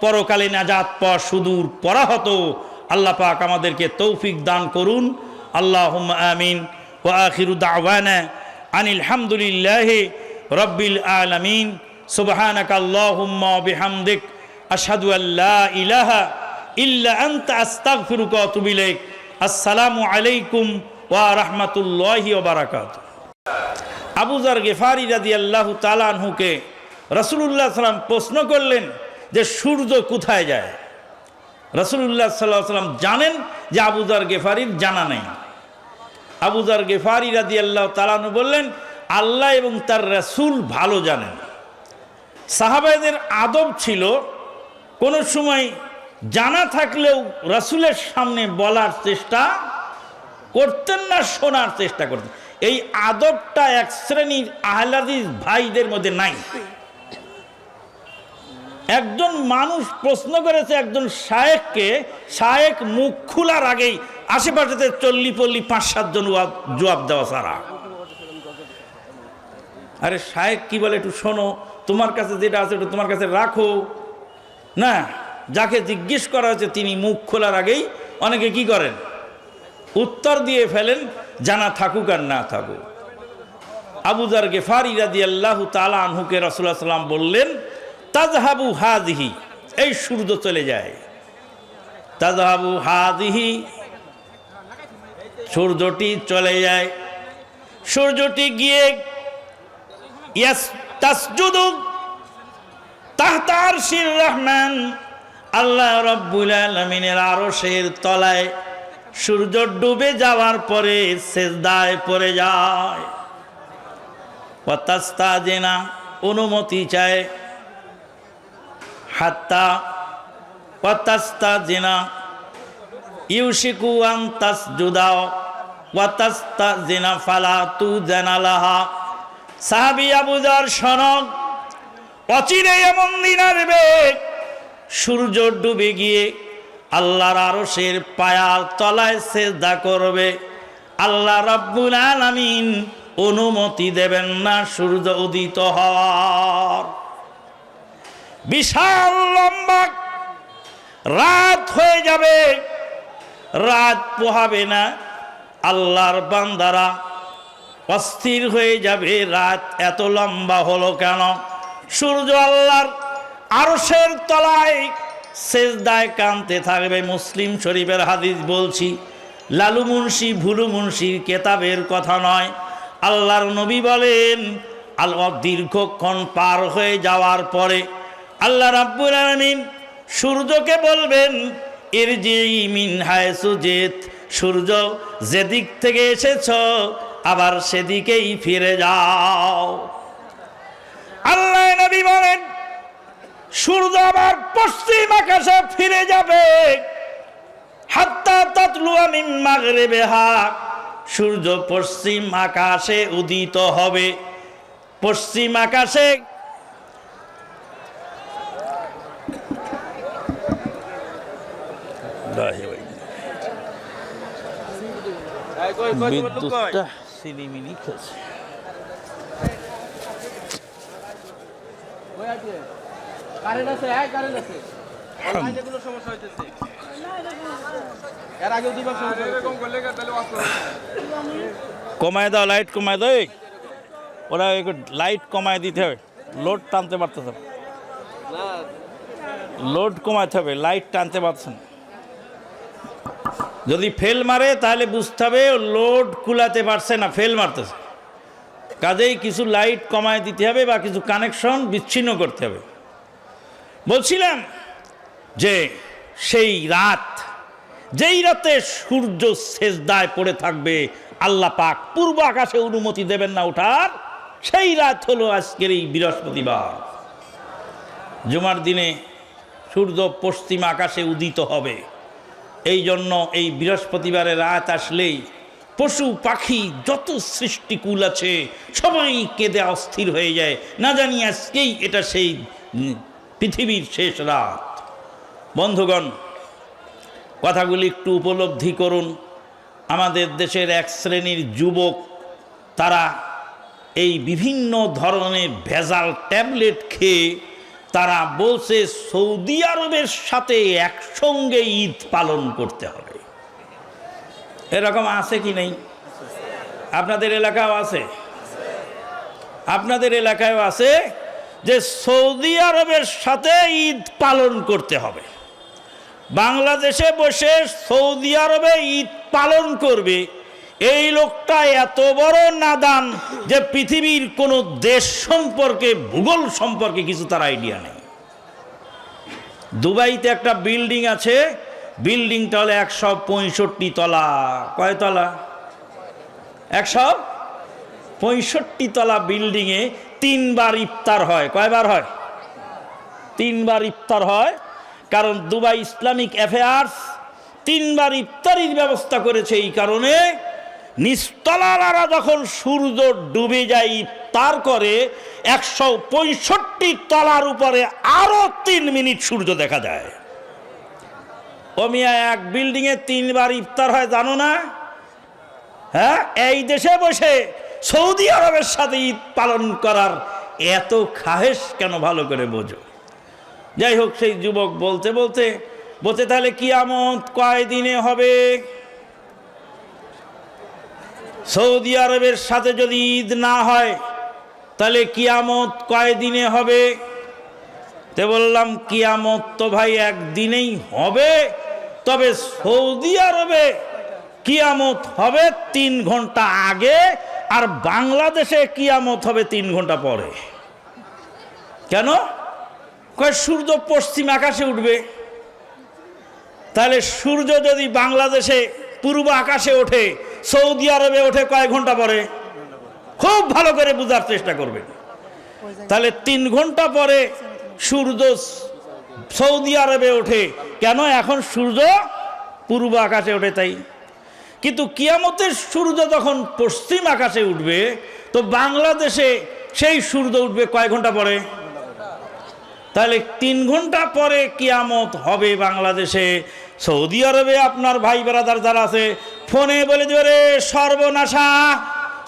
পরকালে নাজাত পাওয়া সুদূর পরাহত। আল্লাহ পাক আমাদেরকে তৌফিক দান করুন, আল্লাহুম্মা আমিন। ওয়া আখিরু দাওয়ানা আনিল হামদুলিল্লাহি রাব্বিল আলামিন। সুবহানাকা আল্লাহুম্মা ওয়া বিহামদিক, আশহাদু আল্লা ইলাহা ইল্লা আনতা, আস্তাগফিরুকা ওয়া আতুবু ইলাইক। আসসালামু আলাইকুম ওয়া রাহমাতুল্লাহি ওয়া বারাকাতুহু। আবু যার গিফারি রাদিয়াল্লাহু তাআলা আনহুকে রাসূলুল্লাহ সাল্লাল্লাহু আলাইহি ওয়াসাল্লাম প্রশ্ন করলেন যে সূর্য কোথায় যায়। রাসূলুল্লাহ সাল্লাল্লাহু আলাইহি ওয়াসাল্লাম জানেন যে আবু যার গিফারির জানা নেই। আবু যার গিফারি রাদিয়াল্লাহু তাআলা আনহু বললেন, আল্লাহ এবং তার রাসূল ভালো জানেন। সাহাবাদের আদব ছিল কোনো সময় জানা থাকলেও রাসূলের সামনে বলার চেষ্টা করতেন না, শোনার চেষ্টা করতেন। এই আদবটা এক শ্রেণীর আহলে হাদিস ভাইদের মধ্যে নাই। একজন মানুষ প্রশ্ন করেছে একজন শায়েখকে, শায়েখ মুখ খোলার আগেই আশেপাশেতে চল্লি পল্লি 5-7 জন জবাব দেওয়া সারা। আরে শায়েখ কি বলে একটু শোনো, তোমার কাছে যেটা আছে ওটা তোমার কাছে রাখো না। যাকে জিজ্ঞেস করা হয়েছে তিনি মুখ খোলার আগেই অনেকে কি করেন, উত্তর দিয়ে ফেলেন, জানা থাকুক আর না থাকুক। আবু যার গেফারি রাদিয়াল্লাহু তাআলা আনহুকে রাসূলুল্লাহ সাল্লাল্লাহু আলাইহি ওয়াসাল্লাম বললেন, তাযহাবু হাযিহি, এই সূর্য চলে যায়। তাযহাবু হাযিহি, সূর্যটি চলে যায়। সূর্যটি গিয়ে তাসজুদু তাহতা আরশির রহমান, আল্লাহ রাব্বুল আলামিনের আরশের তলায় সূর্য ডুবে যাওয়ার পরে সিজদায় পড়ে যায়। ওয়া তাস্তাজিনা, অনুমতি চায়। হাত্তা ওয়া তাস্তাজিনা ইউশিকু আন তাসজুদা ওয়া তাস্তাজিনা ফালা তুজানা লাহা। সাহাবী আবু যার শোনো, অচিরে এমন দিন আসবে সূর্য ডুবে গিয়ে আল্লাহর আরশের পায়ার তলায় সিজদা করবে, আল্লাহ রাব্বুল আলামিন অনুমতি দেবেন না সূর্য উদিত হওয়ার। বিশাল লম্বা রাত হয়ে যাবে, রাত পোহাবে না। আল্লাহর বান্দারা অস্থির হয়ে যাবে, রাত এত লম্বা হলো কেন? সূর্য আল্লাহর আরশের তলায় সিজদায় কাঁদতে থাকবে। মুসলিম শরীফের হাদিস বলছি, লালু মুন্সি ভুলু মুন্সির কেতাবের কথা নয়। আল্লাহর নবী বলেন, আল্লাহ দীর্ঘক্ষণ পার হয়ে যাওয়ার পরে আল্লাহ রাব্বুল আলামিন সূর্যকে বলবেন, ইরজি মিন হায়সু জিত, সূর্য যেদিক থেকে এসেছ আবার সেদিকেই ফিরে যাও। আল্লাহ নবী বলেন, সূর্য আবার পশ্চিম আকাশে ফিরে যাবে। হাত্তা তাতলুয়া মিন মাগরিবিহা, সূর্য পশ্চিম আকাশে উদিত হবে। পশ্চিম আকাশে বিদ্যুৎটা সিলিমিনি খেয়েছে। কমায় দাও, লাইট কমায় দাও। ওরা লাইট কমায় দিতে হবে, লোড টানতে পারতেছে না। লোড কমাতে হবে, লাইট টানতে পারছে না। যদি ফেল মারে তাহলে বুঝতে হবে লোড কুলাতে পারছে না, ফেল মারতেছে। কাজেই কিছু লাইট কমায় দিতে হবে বা কিছু কানেকশন বিচ্ছিন্ন করতে হবে। বলছিলাম যে সেই রাত, যেই রাতে সূর্য সেজদায় পড়ে থাকবে, আল্লাহ পাক পূর্ব আকাশে অনুমতি দেবেন না ওঠার, সেই রাত হলো আজকের এই বৃহস্পতিবার। জুমার দিনে সূর্য পশ্চিম আকাশে উদিত হবে। এই জন্য এই বৃহস্পতিবারের রাত আসলেই পশু পাখি যত সৃষ্টিকুল আছে সবাই কেঁদে অস্থির হয়ে যায়, না জানি আজকেই এটা সেই পৃথিবীর শেষ রাত। বন্ধুগণ, কথাগুলি একটু উপলব্ধি করুন। আমাদের দেশের এক শ্রেণীর যুবক, তারা এই বিভিন্ন ধরনের ভেজাল ট্যাবলেট খেয়ে তারা বলছে সৌদি আরবের সাথে একসঙ্গে ঈদ পালন করতে হবে। এরকম আছে কি নেই? আপনাদের এলাকাও আছে, আপনাদের এলাকায়ও আছে যে সৌদি আরবের সাথে ঈদ পালন করতে হবে। বাংলাদেশে বসে সৌদি আরবে ঈদ পালন করবে, এই লোকটা এত বড় নাদান যে পৃথিবীর কোনো দেশ সম্পর্কে, ভূগোল সম্পর্কে কিছু তার আইডিয়া নেই। দুবাইতে একটা বিল্ডিং আছে, বিল্ডিংটা হলো 165 তলা। কয় তলা? 65 তলা বিল্ডিংয়ে 3 বার ইফতার হয়। কয়বার হয়? 3 বার ইফতার হয়, কারণ দুবাই ইসলামিক অ্যাফেয়ার্স 3 বার ইফতারির ব্যবস্থা করেছে। এই কারণে নিচতলারা যখন সূর্য ডুবে যায় ইফতার করে, 165 তলার উপরে আরো 3 মিনিট সূর্য দেখা যায়। ও মিয়া, এক বিল্ডিংয়ে 3 বার ইফতার হয় জানো না? হ্যাঁ, এই দেশে বসে সৌদি আরবের সাথে ঈদ পালন করার এত খাহেশ কেন, ভালো করে বোঝো। যাই হোক, সেই যুবক বলতে বলতে বলতে তাহলে কিয়ামত কয় দিনে হবে? সৌদি আরবের সাথে যদি ঈদ না হয় তাহলে কিয়ামত কয় দিনে হবে? তে বললাম, কিয়ামত তো ভাই একদিনেই হবে, তবে সৌদি আরবে কিয়ামত হবে 3 ঘন্টা আগে, আর বাংলাদেশে কিয়ামত হবে 3 ঘন্টা পরে। কেন? কয় সূর্য পশ্চিম আকাশে উঠবে। তাহলে সূর্য যদি বাংলাদেশে পূর্ব আকাশে ওঠে, সৌদি আরবে ওঠে কয় ঘন্টা পরে? খুব ভালো করে বোঝার চেষ্টা করবেন। তাহলে 3 ঘন্টা পরে সূর্য সৌদি আরবে ওঠে। কেন? এখন সূর্য পূর্ব আকাশে ওঠে তাই। কিন্তু কিয়ামতের সূর্য যখন পশ্চিম আকাশে উঠবে, তো বাংলাদেশে সেই সূর্য উঠবে কয় ঘন্টা পরে? তাহলে 3 ঘন্টা পরে কিয়ামত হবে বাংলাদেশে। সৌদি আরবে আপনার ভাই ব্রাদার যারা আছে, ফোনে বলে দেবে, রে সর্বনাশা,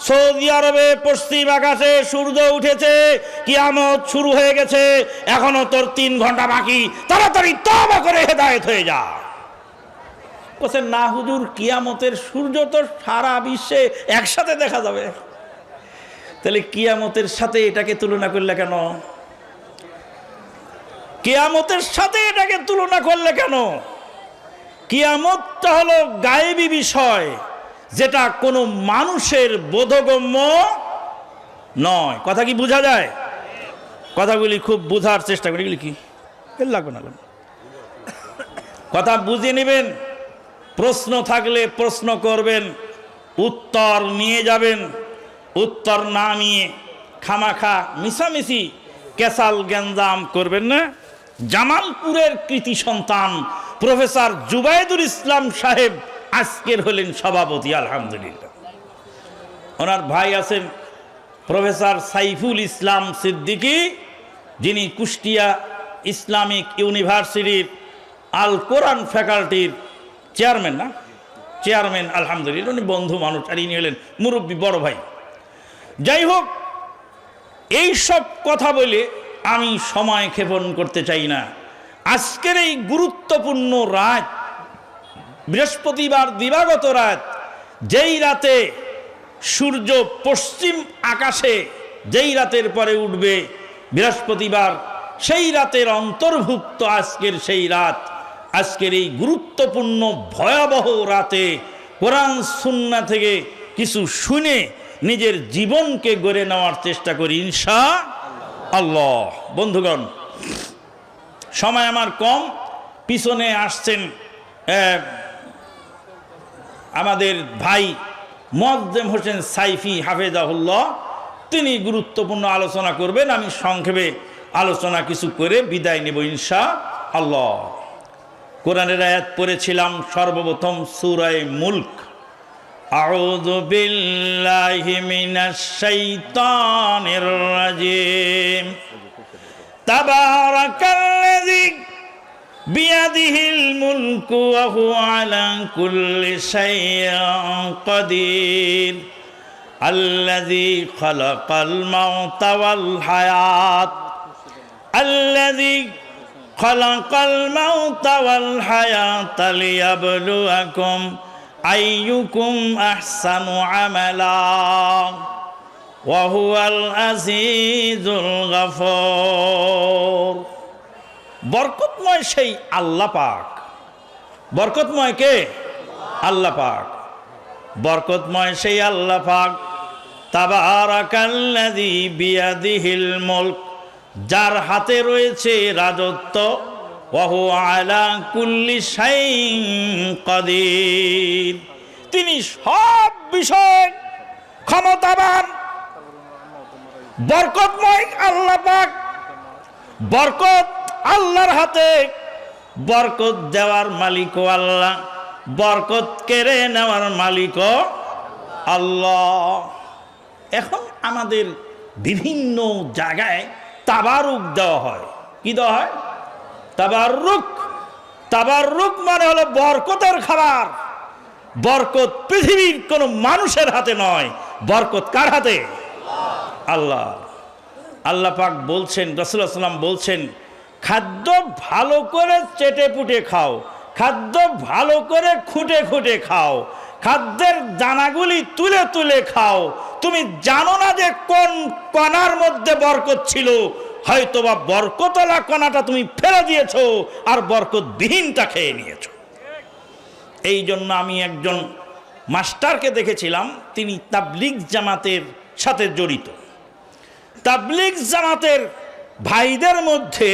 সৌদি আরবে পশ্চিম আকাশে সূর্য উঠেছে, কিয়ামত শুরু হয়ে গেছে, এখনো তোর 3 ঘন্টা বাকি, তাড়াতাড়ি তওবা করে হেদায়েত হয়ে যা। বলছেন, না হুজুর, কিয়ামতের সূর্য তো সারা বিশ্বে একসাথে দেখা যাবে। তাহলে কিয়ামতের সাথে এটাকে তুলনা করলে কেন? কিয়ামতের সাথে এটাকে তুলনা করলে কেন? কিয়ামতটা হলো গায়েবী বিষয়, যেটা কোনো মানুষের বোধগম্য নয়। কথা কি বোঝা যায়? কথাগুলি খুব বোঝার চেষ্টা করি। এগুলি কি লাগবে না, কথা বুঝে নেবেন। প্রশ্ন থাকলে প্রশ্ন করবেন, উত্তর নিয়ে যাবেন। উত্তর না নিয়ে খামাখা মিশামিশি কেসাল গ্যাঞ্জাম করবেন না। জামালপুরের কৃতি সন্তান প্রফেসর জুবাইদুল ইসলাম সাহেব আজকের হলেন সভাপতি, আলহামদুলিল্লাহ। ওনার ভাই আছেন প্রফেসর সাইফুল ইসলাম সিদ্দিকী, যিনি কুষ্টিয়া ইসলামিক ইউনিভার্সিটির আল কোরআন ফ্যাকাল্টির চেয়ারম্যান, আলহামদুলিল্লাহ। উনি বন্ধু মানুষ, আর ইনি হলেন মুরব্বী বড় ভাই। যাই হোক, এই সব কথা বলে আমি সময় ক্ষেপণ করতে চাই না। আজকের এই গুরুত্বপূর্ণ রাত, বৃহস্পতিবার দিবাগত রাত, যেই রাতে সূর্য পশ্চিম আকাশে যেই রাতের পরে উঠবে বৃহস্পতিবার, সেই রাতের অন্তর্ভুক্ত আজকের সেই রাত। আজকের এই গুরুত্বপূর্ণ ভয়াবহ রাতে কোরআন সুন্নাহ থেকে কিছু শুনে নিজের জীবনকে গড়ে নেওয়ার চেষ্টা করি ইনশাআল্লাহ। বন্ধুগণ, সময় আমার কম। পিছনে আসছেন আমাদের ভাই মুআজ্জেম হোসেন সাইফি হাফেজাহুল্লাহ, তিনি গুরুত্বপূর্ণ আলোচনা করবেন। আমি সংক্ষেপে আলোচনা কিছু করে বিদায় নেব ইনশাআল্লাহ। কোরআনের আয়াত পড়েছিলাম সর্বপ্রথম সূরা মুলক। আউযু বিল্লাহি মিনাশ শাইতানির রাজিম। তাবারাকাল্লাযী বিয়াদিহিল মুলকু ওয়া হুয়া আলা কুল্লি শাইইন কাদির। আল্লাযী খালাকাল মাউতা ওয়াল হায়াত। আল্লাযী খালাকাল মাউতা ওয়াল হায়াতা লিয়াবলুয়াকুম আইয়ুকুম আহসানু আমালা ওয়া হুয়াল আজিজুল গফুর। বরকতময় সেই আল্লাহ পাক। বরকতময় কে? আল্লাহ পাক। বরকতময় সেই আল্লাহ পাক। তাবারাকাল্লাযী বিয়াদিহিল মুলক, যার হাতে রয়েছে রাজত্ব। ওয়া হুয়া আলা কুল্লি শাইইন কাদির, তিনি সব বিষয় ক্ষমতাবান, বরকতময় আল্লাহ পাক, বরকত আল্লাহর হাতে, বরকত দেওয়ার মালিকও আল্লাহ, বরকত কেড়ে নেওয়ার মালিকও আল্লাহ। এখন আমাদের বিভিন্ন জায়গায় তাবারুক দেওয়া হয়। কি দেওয়া হয়? তাবারুক। তাবারুক মানে হলো বরকতের খাবার। বরকত পৃথিবীর কোনো মানুষের হাতে নয়, বরকত কার হাতে? আল্লাহ। আল্লাহ পাক বলছেন, রাসূলুল্লাহ সাল্লাল্লাহু আলাইহি ওয়াসাল্লাম বলছেন, খাদ্য ভালো করে চেটে পুটে খাও, খাদ্য ভালো করে খুঁটে খুঁটে খাও, খাদ্যের দানাগুলি তুলে তুলে খাও। তুমি জানো না যে কোন কণার মধ্যে বরকত ছিল, হয়তোবা বরকতওয়ালা কণাটা তুমি ফেলে দিয়েছো আর বরকতবিহীনটা খেয়ে নিয়েছো। এই জন্য আমি একজন মাস্টারকে দেখেছিলাম, তিনি তাবলীগ জামাতের সাথে জড়িত। তাবলীগ জামাতের ভাইদের মধ্যে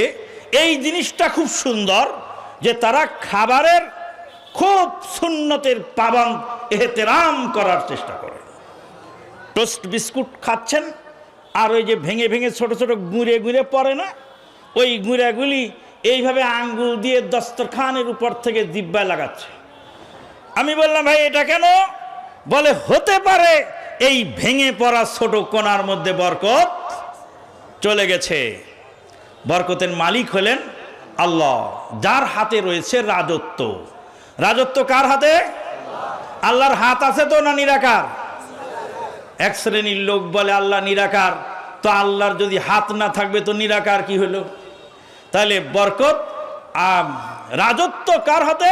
এই জিনিসটা খুব সুন্দর যে তারা খাবারের খুব সুন্নতের পাবন্দ এহতেরাম করার চেষ্টা করে। টোস্ট বিস্কুট খাচ্ছেন আর ওই যে ভেঙে ভেঙে ছোট ছোট গুঁড়ে গুঁড়ে পড়ে না, ওই গুঁড়াগুলি এইভাবে আঙ্গুল দিয়ে দস্তরখানের উপর থেকে জিহ্বায় লাগাচ্ছে। আমি বললাম, ভাই এটা কেন? বলে হতে পারে এই ভেঙে পড়া ছোট কোণার মধ্যে বরকত চলে গেছে। বরকতের মালিক হলেন আল্লাহ, যার হাতে রয়েছে রাজত্ব। রাজত্ব কার হাতে? আল্লাহর হাত আছে তো না নিরাকার? এক শ্রেণীর লোক বলে আল্লাহ নিরাকার, তো আল্লাহর যদি হাত না থাকবে তো নিরাকার কি হলো? তাহলে বরকত রাজত্ব কার হাতে?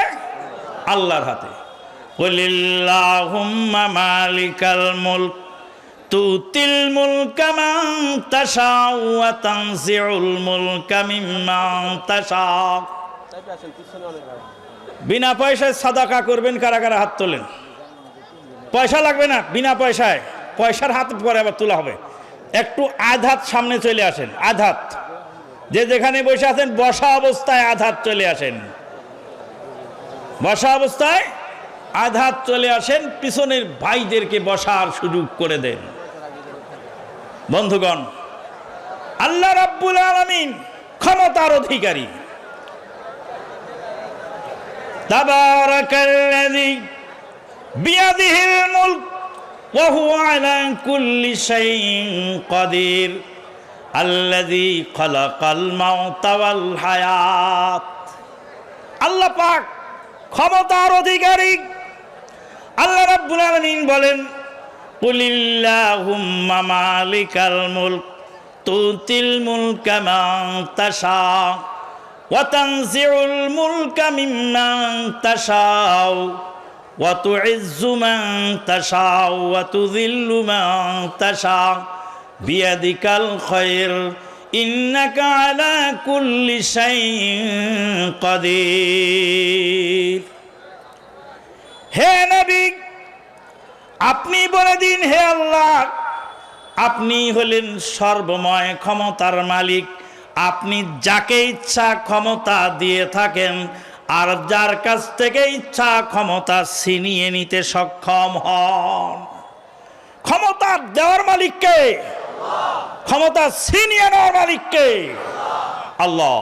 আল্লাহর হাতে। কুলিল্লাহুম্মা মালিকাল মুলক তুতিল মুলকা মান তাশাউ ওয়া তানজিউল মুলকা মিম্মান তাশাউ। বিনা পয়সায় সাদাকা করবেন কারা কারা? হাত তোলেন। পয়সা লাগবে না, বিনা পয়সায়। পয়সার হাত পরে আবার তোলা হবে। একটু আধাত সামনে চলে আসেন। আধাত, যে যেখানে বসে আছেন বসা অবস্থায় আধাত চলে আসেন। বসা অবস্থায় আধাত চলে আসেন, পিছনের ভাইদেরকে বসার সুযোগ করে দেন। বন্ধুগণ, আল্লাহ রাব্বুল আলামিন ক্ষমতার অধিকারী। তাবারাকাল্লাযী বিয়াদিহিল মুলক ওয়া হুয়া আলা কুল্লি শাইইন কাদির আল্লাযী খালাকাল মাউতা ওয়াল হায়াত। আল্লাহ পাক ক্ষমতার অধিকারী। আল্লাহ রাব্বুল আলামিন বলেন, কুলিল্লাহুম্মা মালিকাল মুলক তুতিল মুলকা মান তাশাউ ওয়া তানজিউল মুলকা মিম্মান তাশাউ ওয়া তুইজ্জু মান তাশাউ ওয়া তুযিল্লু মান তাশাউ বিয়াদিকাল খায়র ইন্নাকা আলা কুল্লি শাইইন কাদির। হে নবী, আপনি বলে দিন, হে আল্লাহ, আপনি হলেন সর্বময় ক্ষমতার মালিক। আপনি যাকে ইচ্ছা ক্ষমতা দিয়ে থাকেন, আর যার কাছ থেকে ইচ্ছা ক্ষমতা ছিনিয়ে নিতে সক্ষম হন। ক্ষমতা দেওয়ার মালিককে, ক্ষমতা ছিনিয়ে নেওয়ার মালিককে আল্লাহ।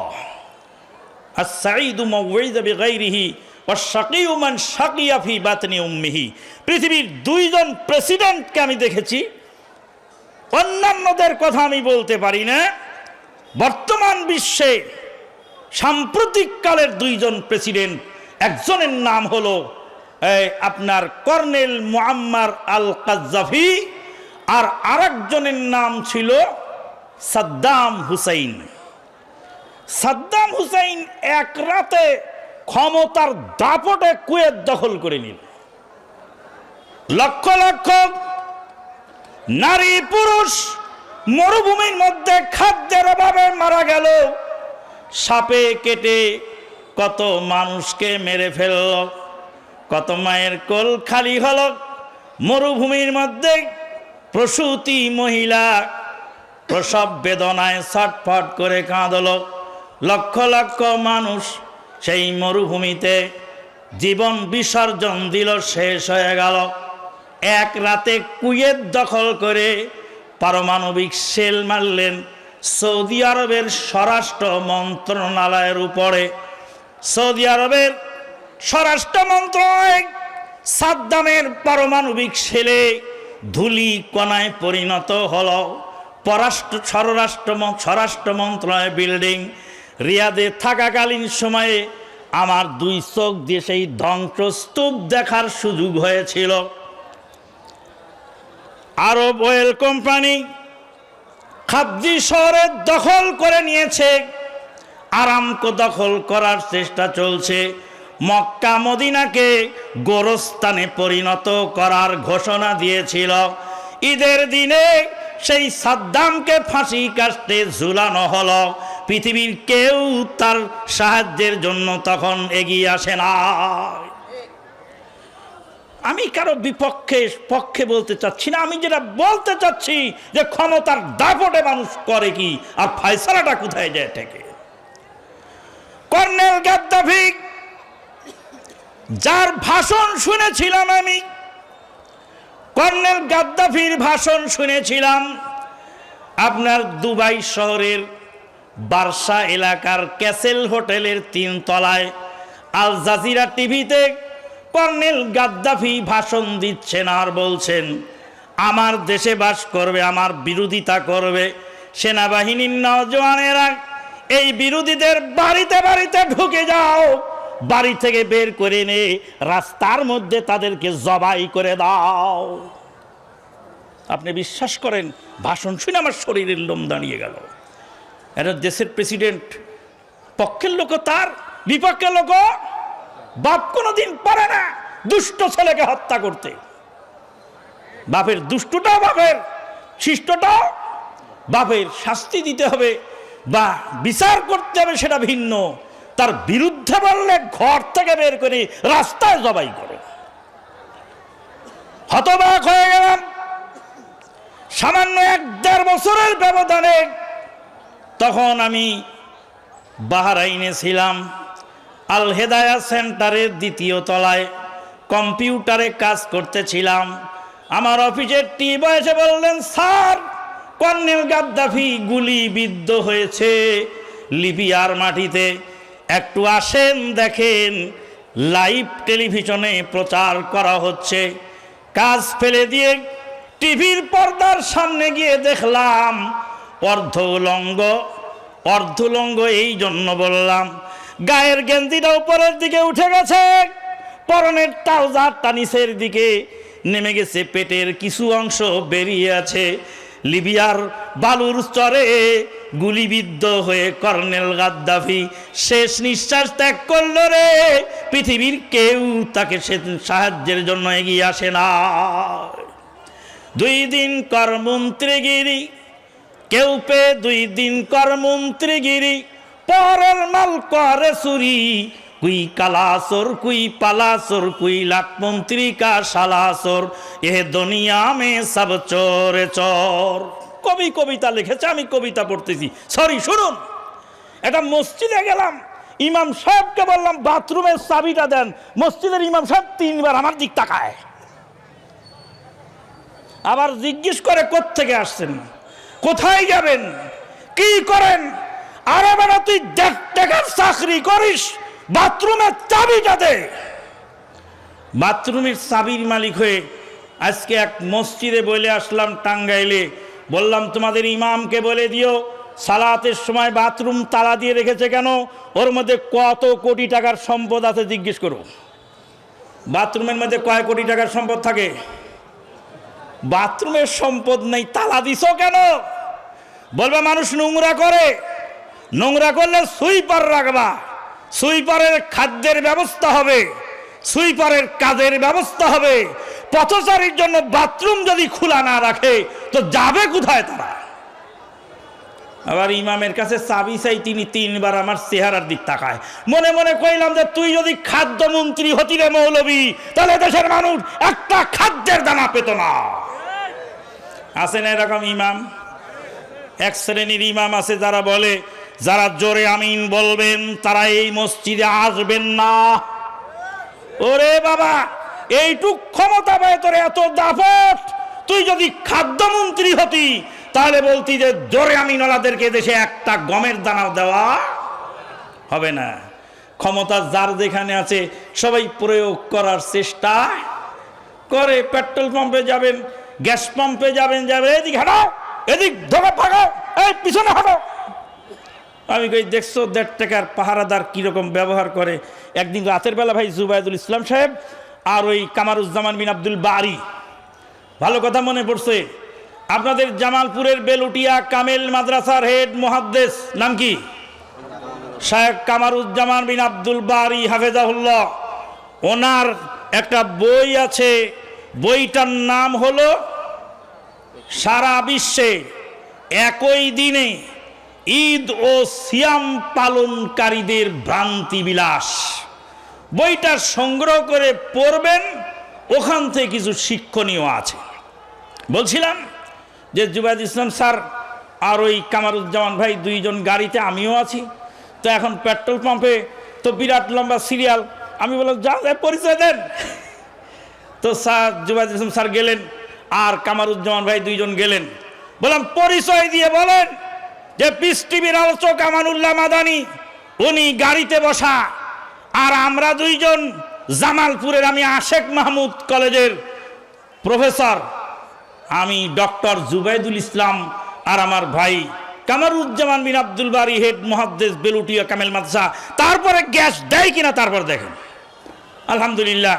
আস-সাঈদু মান ওয়াইযা বিগাইরিহি ওয়াশ-শাকিয়্যু মান শাকিয়া ফি বাতনি উম্মিহি। পৃথিবীর দুইজন প্রেসিডেন্টকে আমি দেখেছি, অন্যান্যদের কথা আমি বলতে পারি না। বর্তমান বিশ্বে সাম্প্রতিককালের দুইজন প্রেসিডেন্ট, একজনের নাম হলো আপনার কর্নেল মুআম্মার আল কাজ্জাফি, আর আরেকজনের নাম ছিল সাদ্দাম হুসাইন। সাদ্দাম হুসাইন এক রাতে ক্ষমতার দাপটে কুয়েত দখল করে নিল। লক্ষ লক্ষ নারী পুরুষ মরুভূমির মধ্যে খাদ্যের অভাবে মারা গেল। সাপে কেটে কত মানুষকে মেরে ফেলল, কত মায়ের কোল খালি হল। মরুভূমির মধ্যে প্রসূতি মহিলা প্রসব বেদনায় ছটফট করে কাঁদল। লক্ষ লক্ষ মানুষ সেই মরুভূমিতে জীবন বিসর্জন দিল, শেষ হয়ে গেল। এক রাতে কুয়েত দখল করে পারমাণবিক শেল মারলেন সৌদি আরবের স্বরাষ্ট্র মন্ত্রণালয়ের উপরে। সৌদি আরবের স্বরাষ্ট্র মন্ত্রণালয় সাদ্দামের পারমাণবিক শেলে ধুলি কণায় পরিণত হল। স্বরাষ্ট্র মন্ত্রণালয় বিল্ডিং রিয়াদে থাকাকালীন সময়ে আমার দুই চোখ দিয়ে সেই ধ্বংসস্তূপ দেখার সুযোগ হয়েছিল। আরব অয়েল কোম্পানি খাদ্দি শহরে দখল করে নিয়েছে, আরামকো দখল করার চেষ্টা চলছে। মক্কা মদিনাকে গোরস্থানে পরিণত করার ঘোষণা দিয়েছিল। ঈদের দিনে সেই সাদ্দামকে ফাঁসি কাস্টে ঝুলানো হলো। পৃথিবীর কেউ তার সাহায্যের জন্য তখন এগিয়ে আসে না। আমি কারো পক্ষে বলতে চাচ্ছি না, আমি যেটা বলতে চাচ্ছি যে ক্ষমতার দাপটে মানুষ করে কি, আর ফয়সালাটা কোথায় যায় থেকে। কর্নেল গাদ্দাফি যার ভাষণ শুনেছিলাম, আমি কর্নেল গাদ্দাফির ভাষণ শুনেছিলাম আপনার দুবাই শহরের বার্সা এলাকার ক্যাসেল হোটেলের 3 তলায় আল জাজিরা টিভিতে কর্নেল গাদ্দাফি ভাষণ দিচ্ছেন আর বলছেন আমার দেশে বাস করবে, আমার বিরোধিতা করবে সেনাবাহিনীর নওজওয়ানেরা, এই বিরোধীদের বাড়িতে বাড়িতে ঢুকে যাও, বাড়ি থেকে বের করে এনে রাস্তার মধ্যে তাদেরকে জবাই করে দাও। আপনি বিশ্বাস করেন, ভাষণ শুনে আমার শরীরের লোম দাঁড়িয়ে গেল। এটা দেশের প্রেসিডেন্ট, পক্ষের লোক তার, বিপক্ষের লোক। বাপ কোনোদিন পারে না দুষ্ট ছেলেকে হত্যা করতে। বাপের দুষ্টটাও বাপের, শিষ্টটাও বাপের, শাস্তি দিতে হবে বা বিচার করতে হবে সেটা ভিন্ন। তার বিরুদ্ধে বললে ঘর থেকে বের করে রাস্তায় জবাই করে। হতবাক হয়ে গেলাম। সামান্য 1-1.5 বছরের ব্যবধানে তখন আমি বাহরাইনে ছিলাম, আল হেদায়া সেন্টারের 2য় তলায় কম্পিউটারে কাজ করতেছিলাম। আমার অফিসের টিম এসে বললেন, স্যার কর্নেল গাদ্দাফি গুলিবিদ্ধ হয়েছে লিবিয়ার মাটিতে, একটু আসেন দেখেন, লাইভ টেলিভিশনে প্রচার করা হচ্ছে। কাজ ফেলে দিয়ে টিভির পর্দার সামনে গিয়ে দেখলাম অর্ধলঙ্গ এই জন্য বললাম, গায়ের গেঞ্জিটা উপরের দিকে উঠে গেছে, পরনের ট্রাউজারটা নিচের দিকে নেমে গেছে, পেটের কিছু অংশ বেরিয়ে আছে। লিবিয়ার বালুর চরে গুলিবিদ্ধ হয়ে কর্নেল গাদ্দাফি শেষ নিঃশ্বাস ত্যাগ করল রে। পৃথিবীর কেউ তাকে সাহায্যের জন্য এগিয়ে আসে না। 2 দিন কর্মন্ত্রীগিরি, কেউ পে 2 দিন কর্মন্ত্রীগিরি, পরের মাল করে চুরি, কুই কালাসোর কুই পালাসোর কুই লাখ মন্ত্রী কা সালাসোর, এ দুনিয়া মে সব চোর চোর। কবি কবিতা লিখেছে, আমি কবিতা পড়তেছি। সরি, শুনুন। একটা মসজিদে গেলাম, ইমাম সাহেবকে বললাম বাথরুমের চাবিটা দেন। মসজিদের ইমাম সাহেব 3 বার আমার দিক তাকায়, আবার জিজ্ঞেস করে কোত্থেকে আসছেন, কোথায় যাবেন, কি করেন। আরে বেটা, তুই 1.5 টাকার চাকরি করিস, বাথরুমের চাবিটা দে। বাথরুমের চাবির মালিক হয়ে আজকে এক মসজিদে বলে আসলাম টাঙ্গাইলে, বললাম তোমাদের ইমামকে বলে দিও সালাতের সময় বাথরুম তালা দিয়ে রেখেছে কেন, ওর মধ্যে কত কোটি টাকার সম্পদ আছে জিজ্ঞেস করো। বাথরুমের মধ্যে কয় কোটি টাকার সম্পদ থাকে? বাথরুমের সম্পদ নেই, তালা দিছ কেন? বলবে মানুষ নোংরা করে, নোংরা করলে সুইপার রাখবা, সুইপারের খাদ্যের ব্যবস্থা হবে, সুইপারের কাজের ব্যবস্থা হবে। পথচারীর জন্য বাথরুম যদি খোলা না রাখে তো যাবে কোথায় তারা? আবার ইমামের কাছে চাবি চাই, তিনি 3 বার আমার চেহারার দিক তাকায়। মনে মনে কইলাম যে তুই যদি খাদ্যমন্ত্রী হতি রে মৌলবী, তাহলে দেশের মানুষ একটা খাদ্যের দানা পেত না। আছে না এরকম ইমাম? এক শ্রেণীর ইমাম আছে যারা বলে, যারা জোরে আমিন বলবেন তারা এই মসজিদে আসবেন না। ওরে বাবা, এইটুক ক্ষমতা পায় তোর এত দাপট, তুই যদি খাদ্যমন্ত্রী হতি তাহলে বলতি যে জোরে আমিনওয়ালাদেরকে দেশে একটা গমের দানাও দেওয়া হবে না। ক্ষমতা যার যেখানে আছে সবাই প্রয়োগ করার চেষ্টা করে। পেট্রোল পাম্পে যাবেন, গ্যাস পাম্পে যাবেন, এদিক হাঁটো, এদিক ধরে ভাগো, এই পিছনে হাঁটো। আমি কই দেখছো 1.5 টাকার পাহারাদার কিরকম ব্যবহার করে। একদিন রাতের বেলা ভাই জুবাইদুল ইসলাম সাহেব আর ওই কামারুজ্জামান বিন আব্দুল বারি, ভালো কথা মনে পড়ছে, আপনাদের জামালপুরের বেলুটিয়া কামেল মাদ্রাসার হেড মুহাদ্দিস নাম কি? শায়েখ কামারুজ্জামান বিন আব্দুল বারি হাফেজাহুল্লাহ। ওনার একটা বই আছে, বইটার নাম হলো সারা বিশ্বে একই দিনে ঈদ ও সিয়াম পালনকারীদের ভ্রান্তি বিলাস। বইটা সংগ্রহ করে পড়বেন, ওখান থেকে কিছু শিক্ষণীয় আছে। বলছিলাম যে জুবাইদ ইসলাম স্যার আর ওই কামারুজ্জামান ভাই দুইজন গাড়িতে, আমিও আছি। তো এখন পেট্রোল পাম্পে তো বিরাট লম্বা সিরিয়াল। আমি বললাম যা পরিচয় দেন। তো স্যার জুবাইদ ইসলাম স্যার গেলেন আর কামারুজ্জামান ভাই দুইজন গেলেন। বললাম পরিচয় দিয়ে বলেন যে পিস টিভির আলোচক আমানুল্লাহ মাদানী, উনি গাড়িতে বসা, আর আমরা দুইজন জামালপুরের, আমি আশেক মাহমুদ কলেজের প্রফেসর, আমি ডক্টর জুবাইদুল ইসলাম, আর আমার ভাই কামারুজ্জামান বিন আব্দুল বারি হেড মুহাদ্দিস বেলুটিয়া কামেল মাদ্রাসা। তারপরে গ্যাস দেয় কিনা তারপর দেখেন। আলহামদুলিল্লাহ,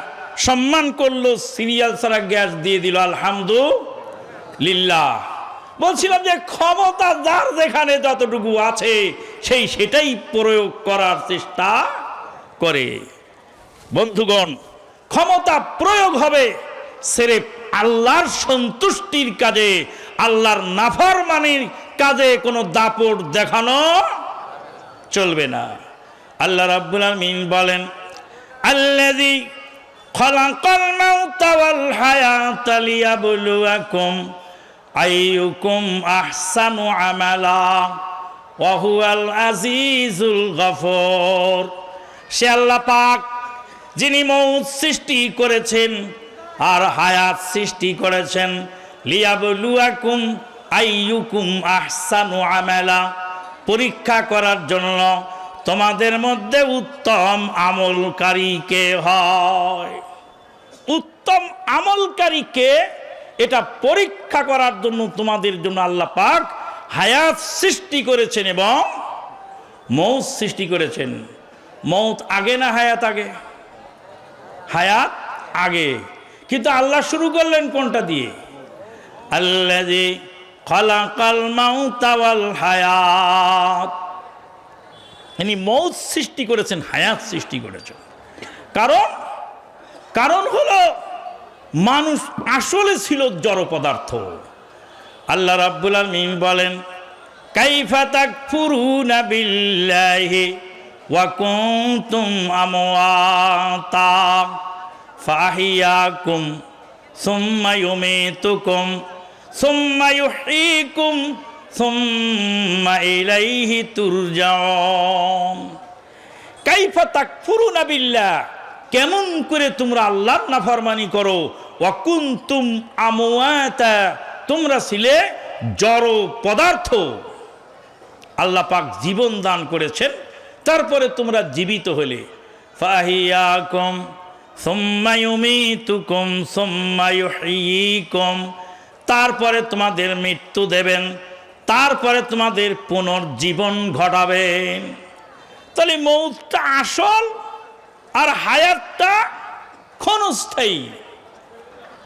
সম্মান করলো, সিরিয়াল ছাড়া গ্যাস দিয়ে দিল, আলহামদুলিল্লাহ। বলছিলাম যে ক্ষমতা যার যেখানে যতটুকু আছে সেই সেটাই প্রয়োগ করার চেষ্টা করে। বন্ধুগণ, ক্ষমতা প্রয়োগ হবে সির্ফ আল্লাহর সন্তুষ্টির কাজে, আল্লাহর নাফরমানির কাজে কোনো দাপট দেখানো চলবে না। আল্লাহ রাব্বুল আলামিন বলেন, আল্লাযী খালাকাল মাউতা ওয়াল হায়াতা লিয়াবলুয়াকুম আইয়ুকুম আহসানু আমালা ওয়া হুয়াল আজিজুল গফুর। সে আল্লাহ পাক যিনি মউত সৃষ্টি করেছেন আর হায়াত সৃষ্টি করেছেন, লিয়াবলুয়াকুম আইয়ুকুম আহসানু আমালা, পরীক্ষা করার জন্য তোমাদের মধ্যে উত্তম আমলকারী কে হয়। উত্তম আমলকারী কে, এটা পরীক্ষা করার জন্য তোমাদের জন্য আল্লাহ পাক হায়াত সৃষ্টি করেছেন এবং মউত সৃষ্টি করেছেন। মউত আগে না হায়াত আগে? হায়াত আগে, কিন্তু আল্লাহ শুরু করলেন কোনটা দিয়ে? আল্লাযী খালাকাল মাউতা ওয়াল হায়াত। ইনি মউত সৃষ্টি করেছেন, হায়াত সৃষ্টি করেছেন। কারণ হলো মানুষ আসলে ছিল জড় পদার্থ। আল্লাহ রাব্বুল আলামিন বলেন, কাইফা তাকফুরুনা বিল্লাহি ওয়া কুনতুম আমওয়াতা ফাহিয়াকুম সুম্মা ইউমীতুকুম সুম্মা ইউহয়ীকুম সুম্মা ইলাইহি তুরজাউন। কাইফা তাকফুরুনা বিল্লাহ, কেমন করে তোমরা আল্লাহর নাফরমানি করো। ওয়া কুনতুম আমওয়াতা, তোমরা ছিলে জড় পদার্থ। আল্লাহ পাক জীবন দান করেছেন, তারপরে তোমরা জীবিত হলে। ফাহিয়াকুম সুম্মা ইউমীতুকুম সুম্মা ইউহয়ীকুম, তারপরে তোমাদের মৃত্যু দেবেন, তারপরে তোমাদের পুনর্জীবন ঘটাবেন। তাহলে মৌতটা আসল আর হায়াতটা ক্ষণস্থায়ী।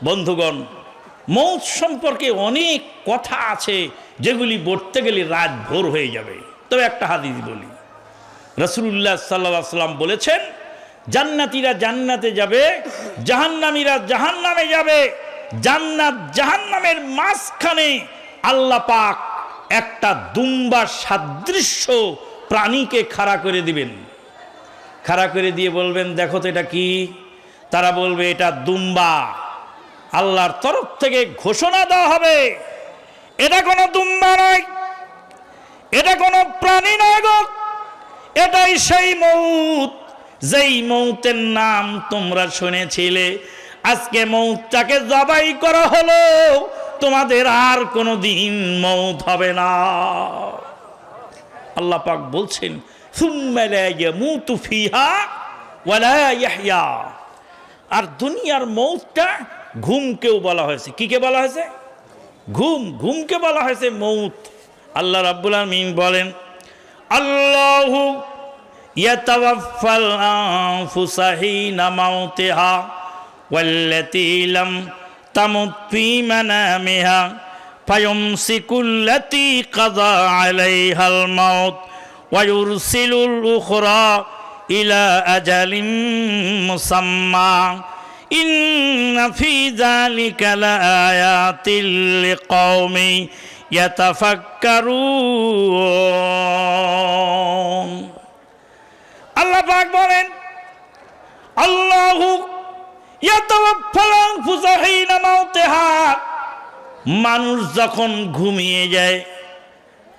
বন্ধুগণ, মৌত সম্পর্কে অনেক কথা আছে যেগুলি বলতে গেলে রাত ভোর হয়ে যাবে। তবে একটা হাদিস বলি, রাসূলুল্লাহ সাল্লাল্লাহু আলাইহি ওয়াসাল্লাম বলেছেন, জান্নাতীরা জান্নাতে যাবে, জাহান্নামীরা জাহান্নামে যাবে। জান্নাত জাহান্নামের মাঝখানে আল্লাহ পাক একটা দুম্বা সাদৃশ্য প্রাণীকে খাড়া করে দিবেন। খাড়া করে দিয়ে বলবেন, দেখো তো এটা কি? তারা বলবে, এটা দুম্বা। আল্লাহর তরফ থেকে ঘোষণা দেওয়া হবে, এটা কোনো দুম্বা নয়, এটা কোনো প্রাণী নয় গো, এটাই সেই মৌত যেই মৌতের নাম তোমরা শুনেছিলে। আজকে মৌতটাকে জবাই করা হলো, তোমাদের আর কোনো দিন মৌত হবে না। আল্লাহ পাক বলছেন সুম্মা লা ইয়ামুতু ফিহা ওয়া লা ইয়াহইয়া। আর দুনিয়ার মৌতটা ঘুমকেও বলা হয়েছে। কিকে বলা হয়েছে? ঘুমকে বলা হয়েছে মৌত। আল্লাহ রাব্বুল আলামিন বলেন আল্লাহু ইয়াতাওয়াফাল আনফুসা হিনা মাউতিহা ওয়াল্লাতী লাম তামুত ফী মানামিহা ফায়ুমসিকুল্লাতী কাযা আলাইহাল মাউত ওয়া ইউরসিলুল উখরা ইলা আজালিম মুসাম্মা ইন্না ফী যালিকা লাআয়াতিল লিকাওমি ইয়াতাফাক্কারুন। আল্লাহ পাক বলেন আল্লাহু ইয়াতাওয়াফাল আনফুসা হিনা মাউতিহা। মানুষ যখন ঘুমিয়ে যায়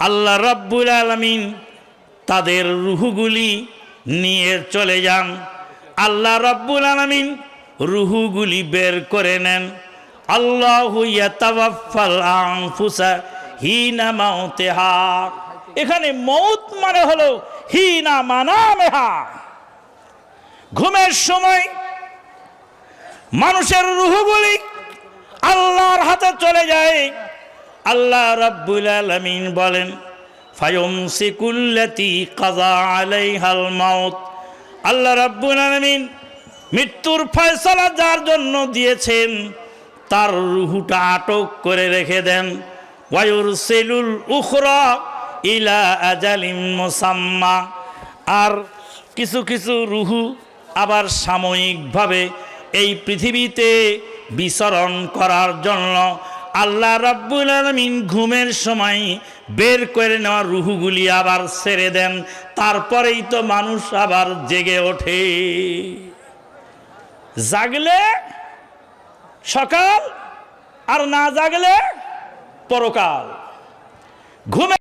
আল্লাহ রাব্বুল আলামিন তাদের রূহগুলি নিয়ে চলে যান। আল্লাহ রাব্বুল আলামিন রূহগুলি বের করে নেন। আল্লাহু ইয়াতাওয়াফাল আনফুসা হিনা মাউতিহা। এখানে মৌত মানে হলো হিনা মানামিহা, ঘুমের সময় মানুষের রূহগুলি আল্লাহর হাতে চলে যায়। আল্লাহ রাব্বুল আলামিন বলেন ফায়ুমসিকুল্লাতী কাযা আলাইহাল মাউত। আল্লাহ রাব্বুল আলামিন মৃত্যুর ফয়সালা যার জন্য দিয়েছেন তার রূহটা আটক করে রেখে দেন। ওয়া ইউরসিলুল উখরা ইলা আজালিম মুসাম্মা। আর কিছু কিছু রূহ আবার সাময়িকভাবে এই পৃথিবীতে বিচরণ করার জন্য আল্লাহ রাব্বুল আলামিন ঘুমের সময় বের করে নেওয়া রূহগুলি আবার ছেড়ে দেন। তারপরেই তো মানুষ আবার জেগে ওঠে। জাগলে সকাল আর না জাগলে পরকাল। ঘুমের